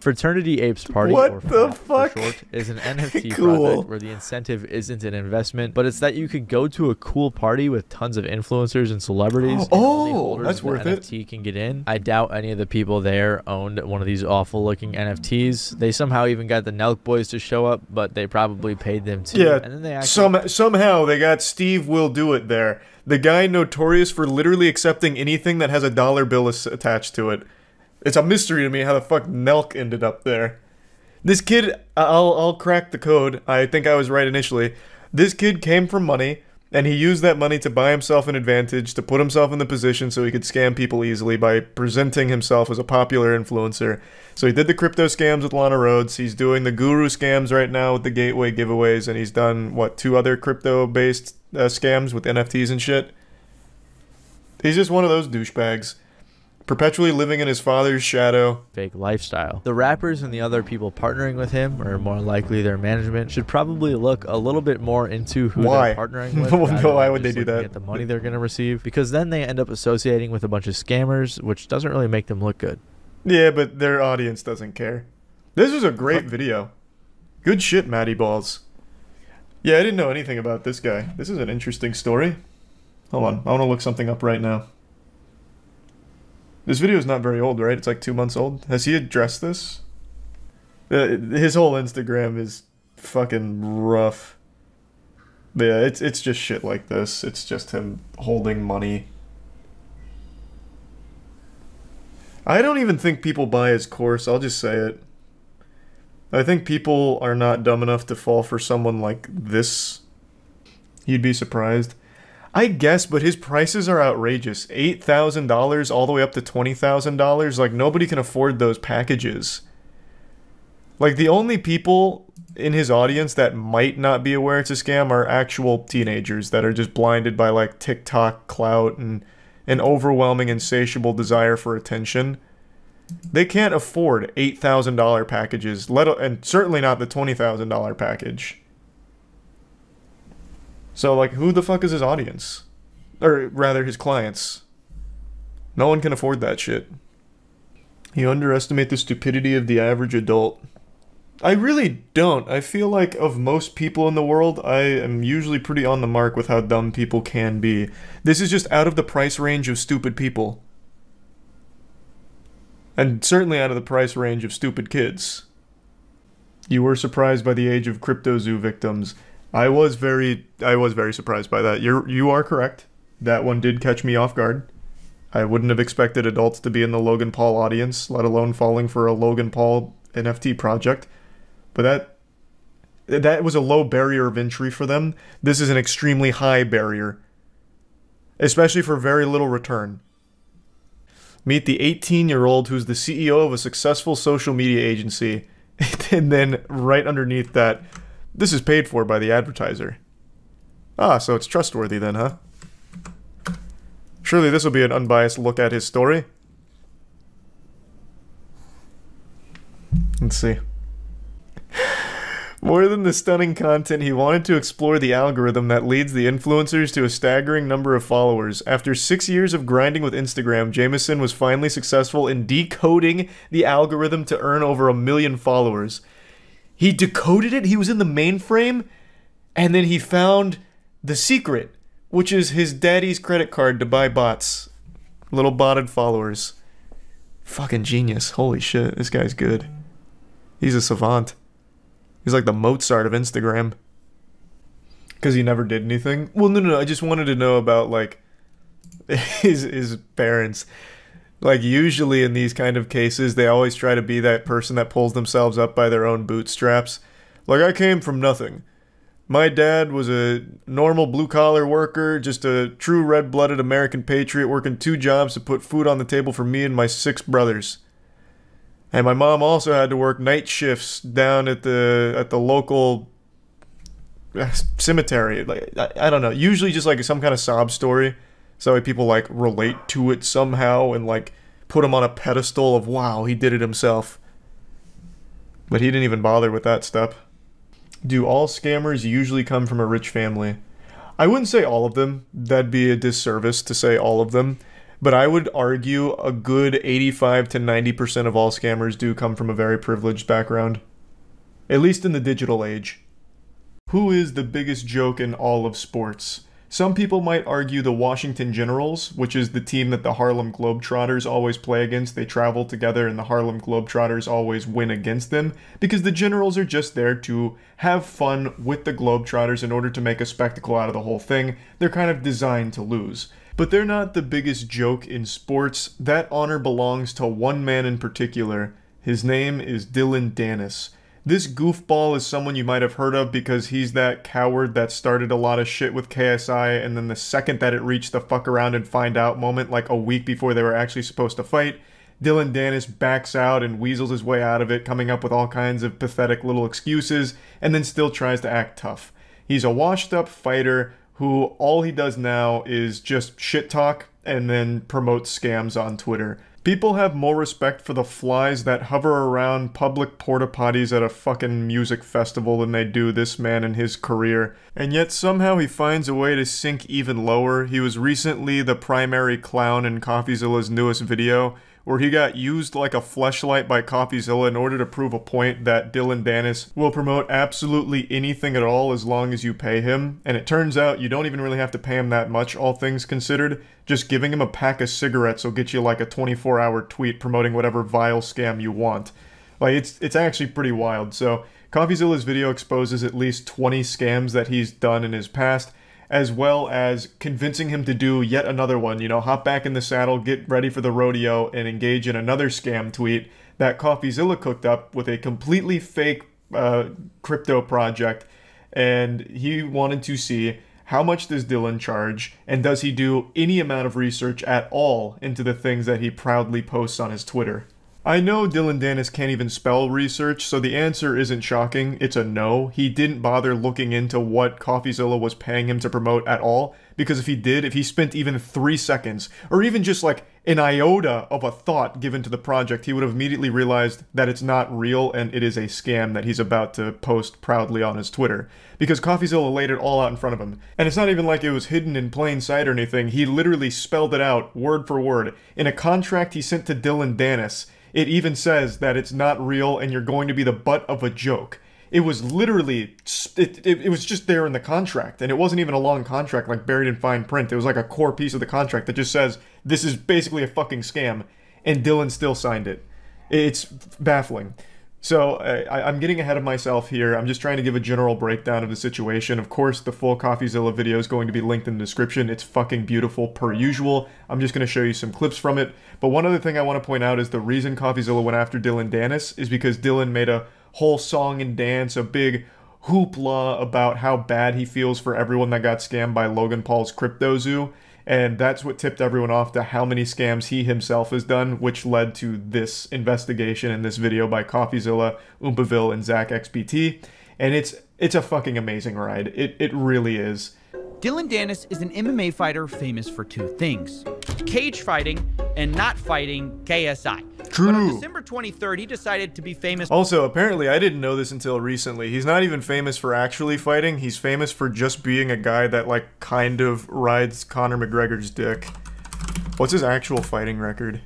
Fraternity Apes Party, what or the fuck? For short, is an NFT project where the incentive isn't an investment, but it's that you could go to a cool party with tons of influencers and celebrities. And only holders that's of the worth NFT can get in. I doubt any of the people there owned one of these awful-looking NFTs. They somehow even got the Nelk Boys to show up, but they probably paid them too. Yeah, and then they actually somehow they got Steve Will Do It there. The guy notorious for literally accepting anything that has a dollar bill attached to it. It's a mystery to me how the fuck Nelk ended up there. This kid, I'll crack the code. I think I was right initially. This kid came from money, and he used that money to buy himself an advantage, to put himself in the position so he could scam people easily by presenting himself as a popular influencer. So he did the crypto scams with Lana Rhoades. He's doing the guru scams right now with the gateway giveaways, and he's done, what, 2 other crypto-based scams with NFTs and shit? He's just one of those douchebags. Perpetually living in his father's shadow. Fake lifestyle. The rappers and the other people partnering with him, or more likely their management, should probably look a little bit more into who they're partnering with. Why would they do that? At the money they're going to receive, because then they end up associating with a bunch of scammers, which doesn't really make them look good. Yeah, but their audience doesn't care. This was a great video. Good shit, Matty Balls. Yeah, I didn't know anything about this guy. This is an interesting story. Hold on, I want to look something up right now. This video is not very old, right? It's like 2 months old. Has he addressed this? His whole Instagram is fucking rough. But yeah, it's just shit like this. It's just him holding money. I don't even think people buy his course, I'll just say it. I think people are not dumb enough to fall for someone like this. You'd be surprised. I guess, but his prices are outrageous. $8,000 all the way up to $20,000. Like, nobody can afford those packages. Like, the only people in his audience that might not be aware it's a scam are actual teenagers that are just blinded by, like, TikTok clout and an overwhelming, insatiable desire for attention. They can't afford $8,000 packages, and certainly not the $20,000 package. So, like, who the fuck is his audience? Or, rather, his clients. No one can afford that shit. You underestimate the stupidity of the average adult. I really don't. I feel like of most people in the world, I am usually pretty on the mark with how dumb people can be. This is just out of the price range of stupid people. And certainly out of the price range of stupid kids. You were surprised by the age of CryptoZoo victims. I was very surprised by that. You are correct. That one did catch me off guard. I wouldn't have expected adults to be in the Logan Paul audience, let alone falling for a Logan Paul NFT project. But that was a low barrier of entry for them. This is an extremely high barrier. Especially for very little return. Meet the 18-year-old who's the CEO of a successful social media agency. And then right underneath that, this is paid for by the advertiser. Ah, so it's trustworthy then, huh? Surely this will be an unbiased look at his story. Let's see. More than the stunning content, he wanted to explore the algorithm that leads the influencers to a staggering number of followers. After 6 years of grinding with Instagram, Jameson was finally successful in decoding the algorithm to earn over 1 million followers. He decoded it, he was in the mainframe, and then he found the secret, which is his daddy's credit card to buy bots. Little botted followers. Fucking genius. Holy shit, this guy's good. He's a savant. He's like the Mozart of Instagram. Because he never did anything? Well, no, I just wanted to know about, like, his parents. Like, usually in these kind of cases, they always try to be that person that pulls themselves up by their own bootstraps. Like, I came from nothing. My dad was a normal blue-collar worker, just a true red-blooded American patriot working 2 jobs to put food on the table for me and my 6 brothers. And my mom also had to work night shifts down at the local cemetery. Like, I don't know. Usually just like some kind of sob story. So people like relate to it somehow and like put him on a pedestal of wow, he did it himself. But he didn't even bother with that step. Do all scammers usually come from a rich family? I wouldn't say all of them. That'd be a disservice to say all of them. But I would argue a good 85 to 90% of all scammers do come from a very privileged background. At least in the digital age. Who is the biggest joke in all of sports? Some people might argue the Washington Generals, which is the team that the Harlem Globetrotters always play against. They travel together and the Harlem Globetrotters always win against them, because the Generals are just there to have fun with the Globetrotters in order to make a spectacle out of the whole thing. They're kind of designed to lose. But they're not the biggest joke in sports. That honor belongs to one man in particular. His name is Dillon Danis. This goofball is someone you might have heard of because he's that coward that started a lot of shit with KSI, and then the second that it reached the fuck around and find out moment, like a week before they were actually supposed to fight, Dillon Danis backs out and weasels his way out of it, coming up with all kinds of pathetic little excuses, and then still tries to act tough. He's a washed up fighter who all he does now is just shit talk and then promotes scams on Twitter. People have more respect for the flies that hover around public porta potties at a fucking music festival than they do this man and his career. And yet somehow he finds a way to sink even lower. He was recently the primary clown in CoffeeZilla's newest video, where he got used like a fleshlight by CoffeeZilla in order to prove a point that Dylan Dennis will promote absolutely anything at all as long as you pay him. And it turns out you don't even really have to pay him that much, all things considered. Just giving him a pack of cigarettes will get you like a 24-hour tweet promoting whatever vile scam you want. Like, it's actually pretty wild. So CoffeeZilla's video exposes at least 20 scams that he's done in his past, as well as convincing him to do yet another one, you know, hop back in the saddle, get ready for the rodeo, and engage in another scam tweet that CoffeeZilla cooked up with a completely fake crypto project. And he wanted to see how much does Dylan charge, and does he do any amount of research at all into the things that he proudly posts on his Twitter. I know Dylan Dennis can't even spell research, so the answer isn't shocking. It's a no. He didn't bother looking into what CoffeeZilla was paying him to promote at all, because if he did, if he spent even 3 seconds, or even just like an iota of a thought given to the project, he would have immediately realized that it's not real and it is a scam that he's about to post proudly on his Twitter. Because CoffeeZilla laid it all out in front of him. And it's not even like it was hidden in plain sight or anything. He literally spelled it out, word for word. In a contract he sent to Dylan Dennis, it even says that it's not real and you're going to be the butt of a joke. It was literally, it was just there in the contract, and it wasn't even a long contract like buried in fine print. It was like a core piece of the contract that just says, this is basically a fucking scam, and Dylan still signed it. It's baffling. So I'm getting ahead of myself here. I'm just trying to give a general breakdown of the situation. Of course, the full CoffeeZilla video is going to be linked in the description. It's fucking beautiful per usual. I'm just going to show you some clips from it. But one other thing I want to point out is the reason CoffeeZilla went after Dylan Dennis is because Dylan made a whole song and dance, a big hoopla about how bad he feels for everyone that got scammed by Logan Paul's Crypto Zoo. And that's what tipped everyone off to how many scams he himself has done, which led to this investigation in this video by CoffeeZilla, Oompaville, and ZachXBT. And it's a fucking amazing ride. It really is. Dylan Dennis is an MMA fighter famous for two things: cage fighting and not fighting KSI. True. But on December 23rd, he decided to be famous. Also, apparently, I didn't know this until recently. He's not even famous for actually fighting. He's famous for just being a guy that, like, kind of rides Conor McGregor's dick. What's his actual fighting record?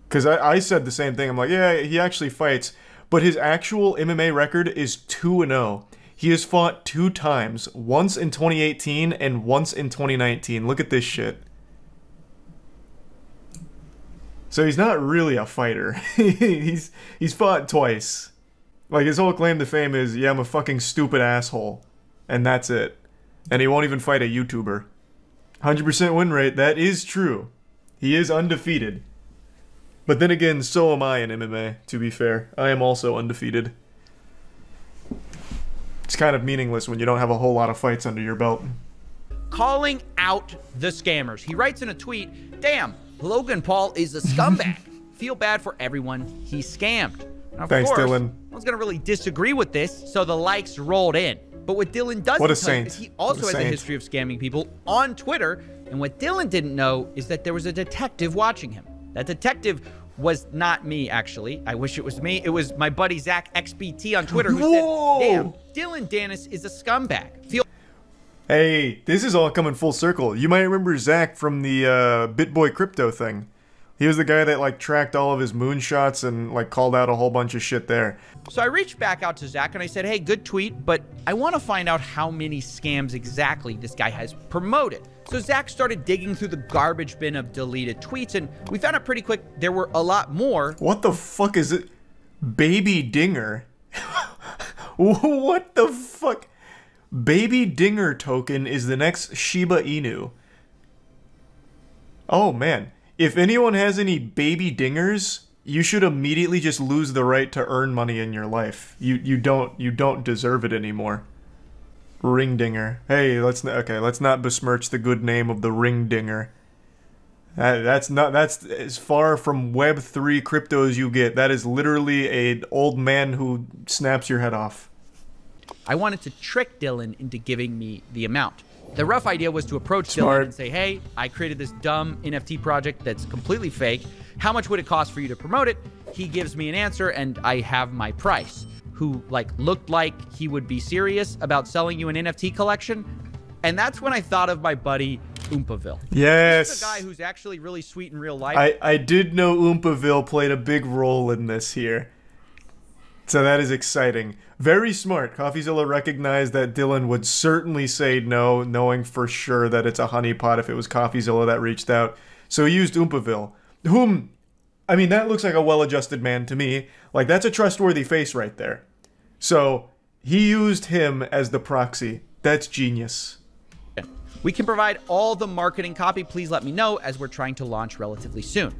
Because I said the same thing. I'm like, yeah, he actually fights. But his actual MMA record is 2-0. He has fought 2 times. Once in 2018 and once in 2019. Look at this shit. So he's not really a fighter. he's fought twice. Like, his whole claim to fame is, yeah, I'm a fucking stupid asshole. And that's it. And he won't even fight a YouTuber. 100% win rate, that is true. He is undefeated. But then again, so am I in MMA, to be fair. I am also undefeated. It's kind of meaningless when you don't have a whole lot of fights under your belt. Calling out the scammers. He writes in a tweet, "Damn, Logan Paul is a scumbag. Feel bad for everyone he scammed." Now, of Thanks, course, Dylan. I was going to really disagree with this, so the likes rolled in. But what Dylan doesn't What a tell you saint. is he also has a history of scamming people on Twitter. And what Dylan didn't know is that there was a detective watching him. That detective was not me, actually. I wish it was me. It was my buddy ZachXBT on Twitter who said, "Damn, Dylan Dennis is a scumbag. Hey, this is all coming full circle. You might remember Zach from the BitBoy Crypto thing. He was the guy that, like, tracked all of his moonshots and, like, called out a whole bunch of shit there. So I reached back out to Zach and I said, "Hey, good tweet, but I want to find out how many scams exactly this guy has promoted." So Zach started digging through the garbage bin of deleted tweets, and we found out pretty quick there were a lot more. What the fuck is it? Baby Dinger? What the fuck? Baby Dinger token is the next Shiba Inu. Oh man, if anyone has any baby dingers, you should immediately just lose the right to earn money in your life. You don't deserve it anymore. Ring Dinger. Hey, let's not besmirch the good name of the Ring Dinger. That's as far from Web3 crypto as you get. That is literally an old man who snaps your head off. I wanted to trick Dylan into giving me the amount. The rough idea was to approach Smart. Dylan and say, "Hey, I created this dumb NFT project that's completely fake. How much would it cost for you to promote it?" He gives me an answer and I have my price. Who, like, looked like he would be serious about selling you an NFT collection. And that's when I thought of my buddy Oompaville. Yes. This is a guy who's actually really sweet in real life. I did know Oompaville played a big role in this here. So that is exciting. Very smart. CoffeeZilla recognized that Dylan would certainly say no, knowing for sure that it's a honeypot if it was CoffeeZilla that reached out. So he used Oompaville, whom, I mean, that looks like a well-adjusted man to me. Like, that's a trustworthy face right there. So he used him as the proxy. That's genius. We can provide all the marketing copy. Please let me know, as we're trying to launch relatively soon.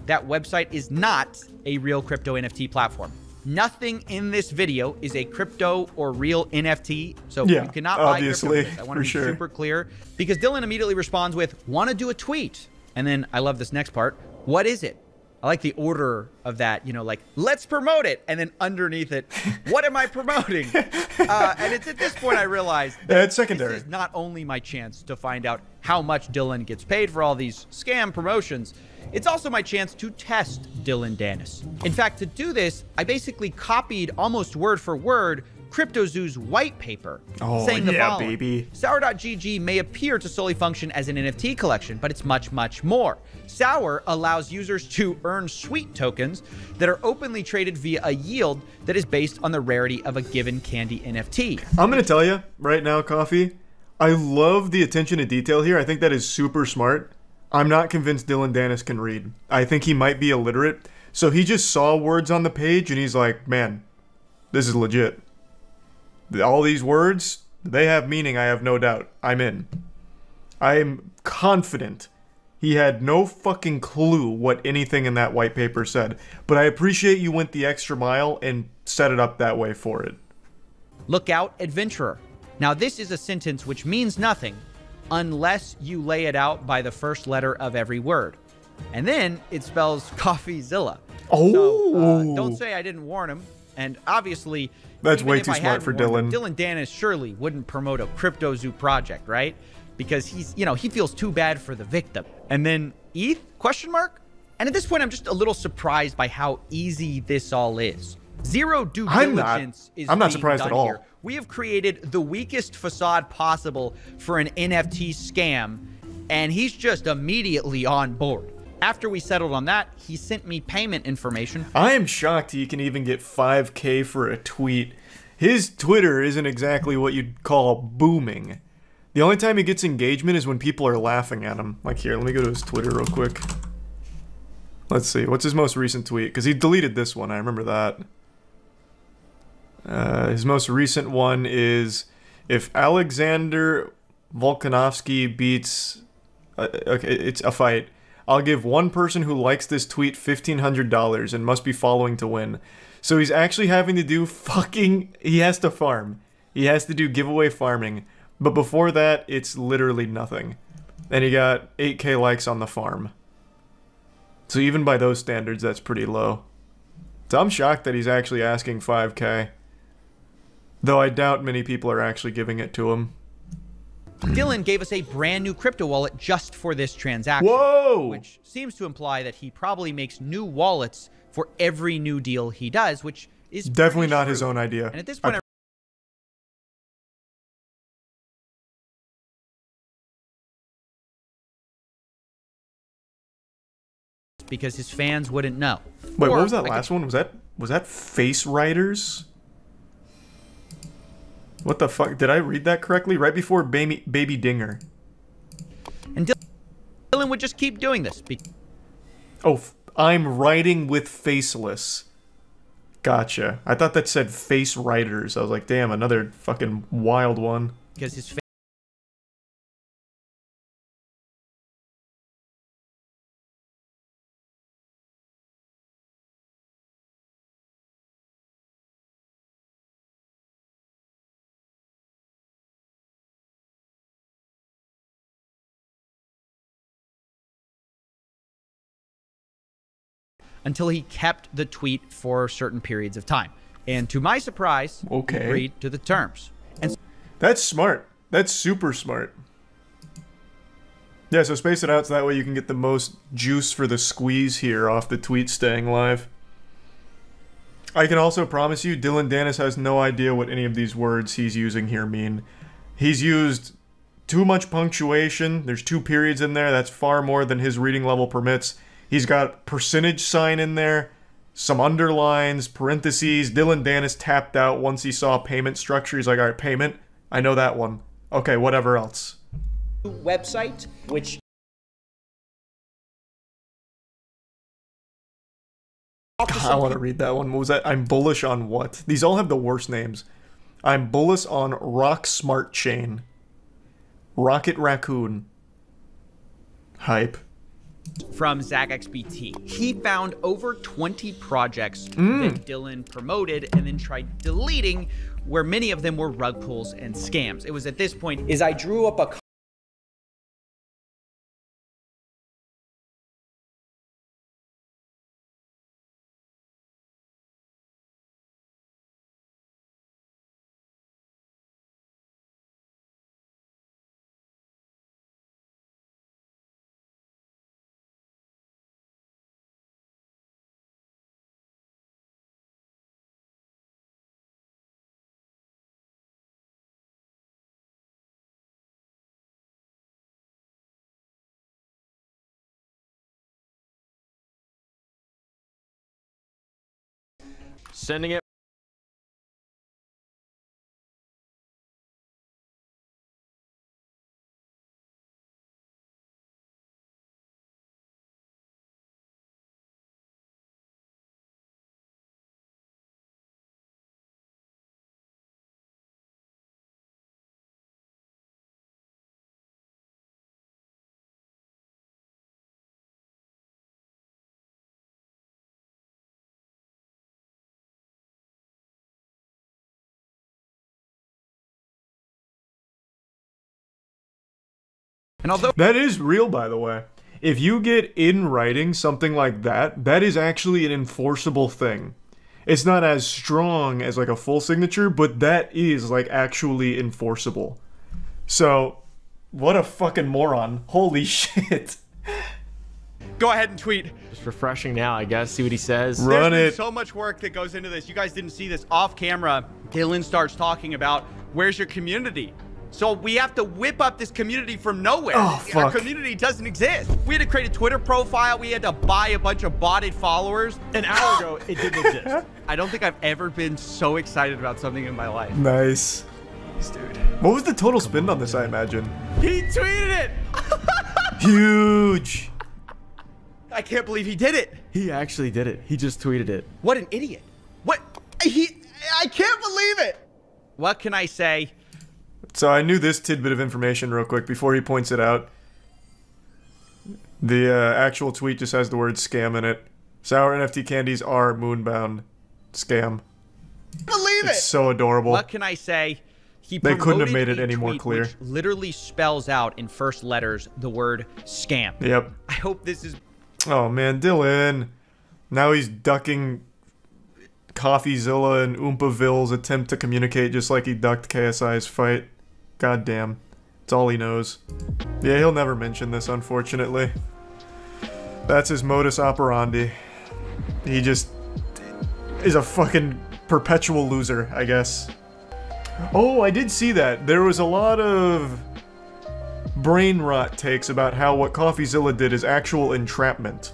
That website is not a real crypto NFT platform. Nothing in this video is a crypto or real NFT, so yeah, you cannot buy obviously, crypto. I want to be super clear, because Dylan immediately responds with, "Want to do a tweet?" And then I love this next part. What is it? I like the order of that, you know, like, let's promote it. And then underneath it, what am I promoting? And it's at this point I realized that it's secondary. This is not only my chance to find out how much Dylan gets paid for all these scam promotions, it's also my chance to test Dylan Dennis. In fact, to do this, I basically copied almost word for word CryptoZoo's white paper, saying the following. Baby. Sour.gg may appear to solely function as an NFT collection, but it's much, much more. Sour allows users to earn sweet tokens that are openly traded via a yield that is based on the rarity of a given candy NFT. I'm going to tell you right now, Coffee, I love the attention to detail here. I think that is super smart. I'm not convinced Dylan Dennis can read. I think he might be illiterate. So he just saw words on the page and he's like, man, this is legit. All these words, they have meaning, I have no doubt. I'm in. I'm confident he had no fucking clue what anything in that white paper said. But I appreciate you went the extra mile and set it up that way for it. Look out, adventurer. Now this is a sentence which means nothing unless you lay it out by the first letter of every word. And then it spells CoffeeZilla. Oh! So, don't say I didn't warn him. And obviously, that's way too smart for Dylan. Dylan Dennis surely wouldn't promote a CryptoZoo project, right? Because he's, you know, he feels too bad for the victim. And then ETH? Question mark? And at this point, I'm just a little surprised by how easy this all is. Zero due diligence is I'm not surprised at all. Here. We have created the weakest facade possible for an NFT scam, and he's just immediately on board. After we settled on that, he sent me payment information. I am shocked he can even get 5K for a tweet. His Twitter isn't exactly what you'd call booming. The only time he gets engagement is when people are laughing at him. Like here, let me go to his Twitter real quick. Let's see, what's his most recent tweet? Because he deleted this one, I remember that. His most recent one is, if Alexander Volkanovsky beats... okay, it's a fight. I'll give one person who likes this tweet $1,500 and must be following to win. So he's actually having to do he has to farm. He has to do giveaway farming. But before that, it's literally nothing. And he got 8K likes on the farm. So even by those standards, that's pretty low. So I'm shocked that he's actually asking 5K. Though I doubt many people are actually giving it to him. Dylan gave us a brand new crypto wallet just for this transaction. Whoa! Which seems to imply that he probably makes new wallets for every new deal he does, which is definitely not his own idea. And at this point, because his fans wouldn't know. Wait, what was that last one? Was that Face Riders? What the fuck? Did I read that correctly? Right before Baby Dinger. And Dylan would just keep doing this. Oh, I'm writing with Faceless. Gotcha. I thought that said Face Riders. I was like, damn, another fucking wild one. Because his until he kept the tweet for certain periods of time. And to my surprise, he agreed to the terms. And that's smart. That's super smart. Yeah, so space it out so that way you can get the most juice for the squeeze here off the tweet staying live. I can also promise you, Dylan Dennis has no idea what any of these words he's using here mean. He's used too much punctuation. There's 2 periods in there. That's far more than his reading level permits. He's got percentage sign in there, some underlines, parentheses. Dylan Dennis tapped out once he saw payment structure. He's like, all right, payment. I know that one. Okay, whatever else. Website, which I want to read that one. What was that? I'm bullish on what? These all have the worst names. I'm bullish on Rock Smart Chain. Rocket Raccoon. Hype. From ZachXBT. He found over 20 projects that Dylan promoted and then tried deleting, where many of them were rug pulls and scams. It was at this point I drew up a Sending it. And although that is real, by the way. If you get in writing something like that, that is actually an enforceable thing. It's not as strong as like a full signature, but that is like actually enforceable. So, what a fucking moron. Holy shit. Go ahead and tweet. Just refreshing now, I guess. See what he says. Run There's it. so much work that goes into this. You guys didn't see this off camera. Dylan starts talking about, where's your community? So we have to whip up this community from nowhere. Oh, fuck. Our community doesn't exist. We had to create a Twitter profile. We had to buy a bunch of botted followers. An hour ago, it didn't exist. I don't think I've ever been so excited about something in my life. Nice. Dude. What was the total spend on this, I imagine? He tweeted it! Huge. I can't believe he did it. He actually did it. He just tweeted it. What an idiot. What? I can't believe it. What can I say? So I knew this tidbit of information real quick before he points it out. The actual tweet just has the word scam in it. Sour NFT candies are moonbound. Scam. Believe it. It's so adorable. What can I say? They couldn't have made it any more clear. Which literally spells out in first letters the word scam. Yep. I hope this is... Oh man, Dylan. Now he's ducking CoffeeZilla and Oompaville's attempt to communicate just like he ducked KSI's fight. God damn. It's all he knows. Yeah, he'll never mention this, unfortunately. That's his modus operandi. He just is a fucking perpetual loser, I guess. Oh, I did see that. There was a lot of brain rot takes about how what CoffeeZilla did is actual entrapment.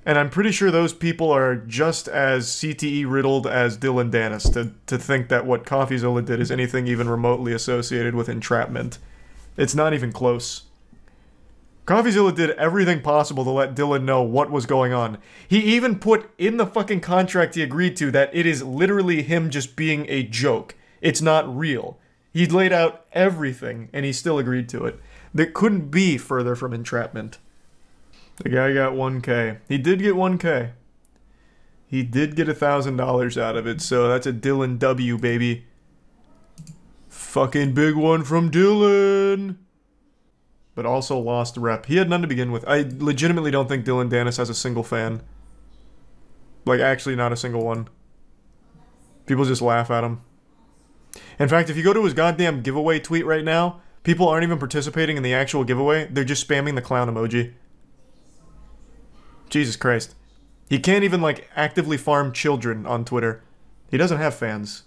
And I'm pretty sure those people are just as CTE riddled as Dylan Dennis to think that what CoffeeZilla did is anything even remotely associated with entrapment. It's not even close. CoffeeZilla did everything possible to let Dylan know what was going on. He even put in the fucking contract he agreed to that it is literally him just being a joke. It's not real. He laid out everything, and he still agreed to it. That couldn't be further from entrapment. The guy got 1K. He did get 1K. He did get $1,000 out of it, so that's a Dylan W, baby. Fucking big one from Dylan! But also lost rep. He had none to begin with. I legitimately don't think Dylan Dennis has a single fan. Like, actually not a single one. People just laugh at him. In fact, if you go to his goddamn giveaway tweet right now, people aren't even participating in the actual giveaway. They're just spamming the clown emoji. Jesus Christ. He can't even, like, actively farm children on Twitter. He doesn't have fans.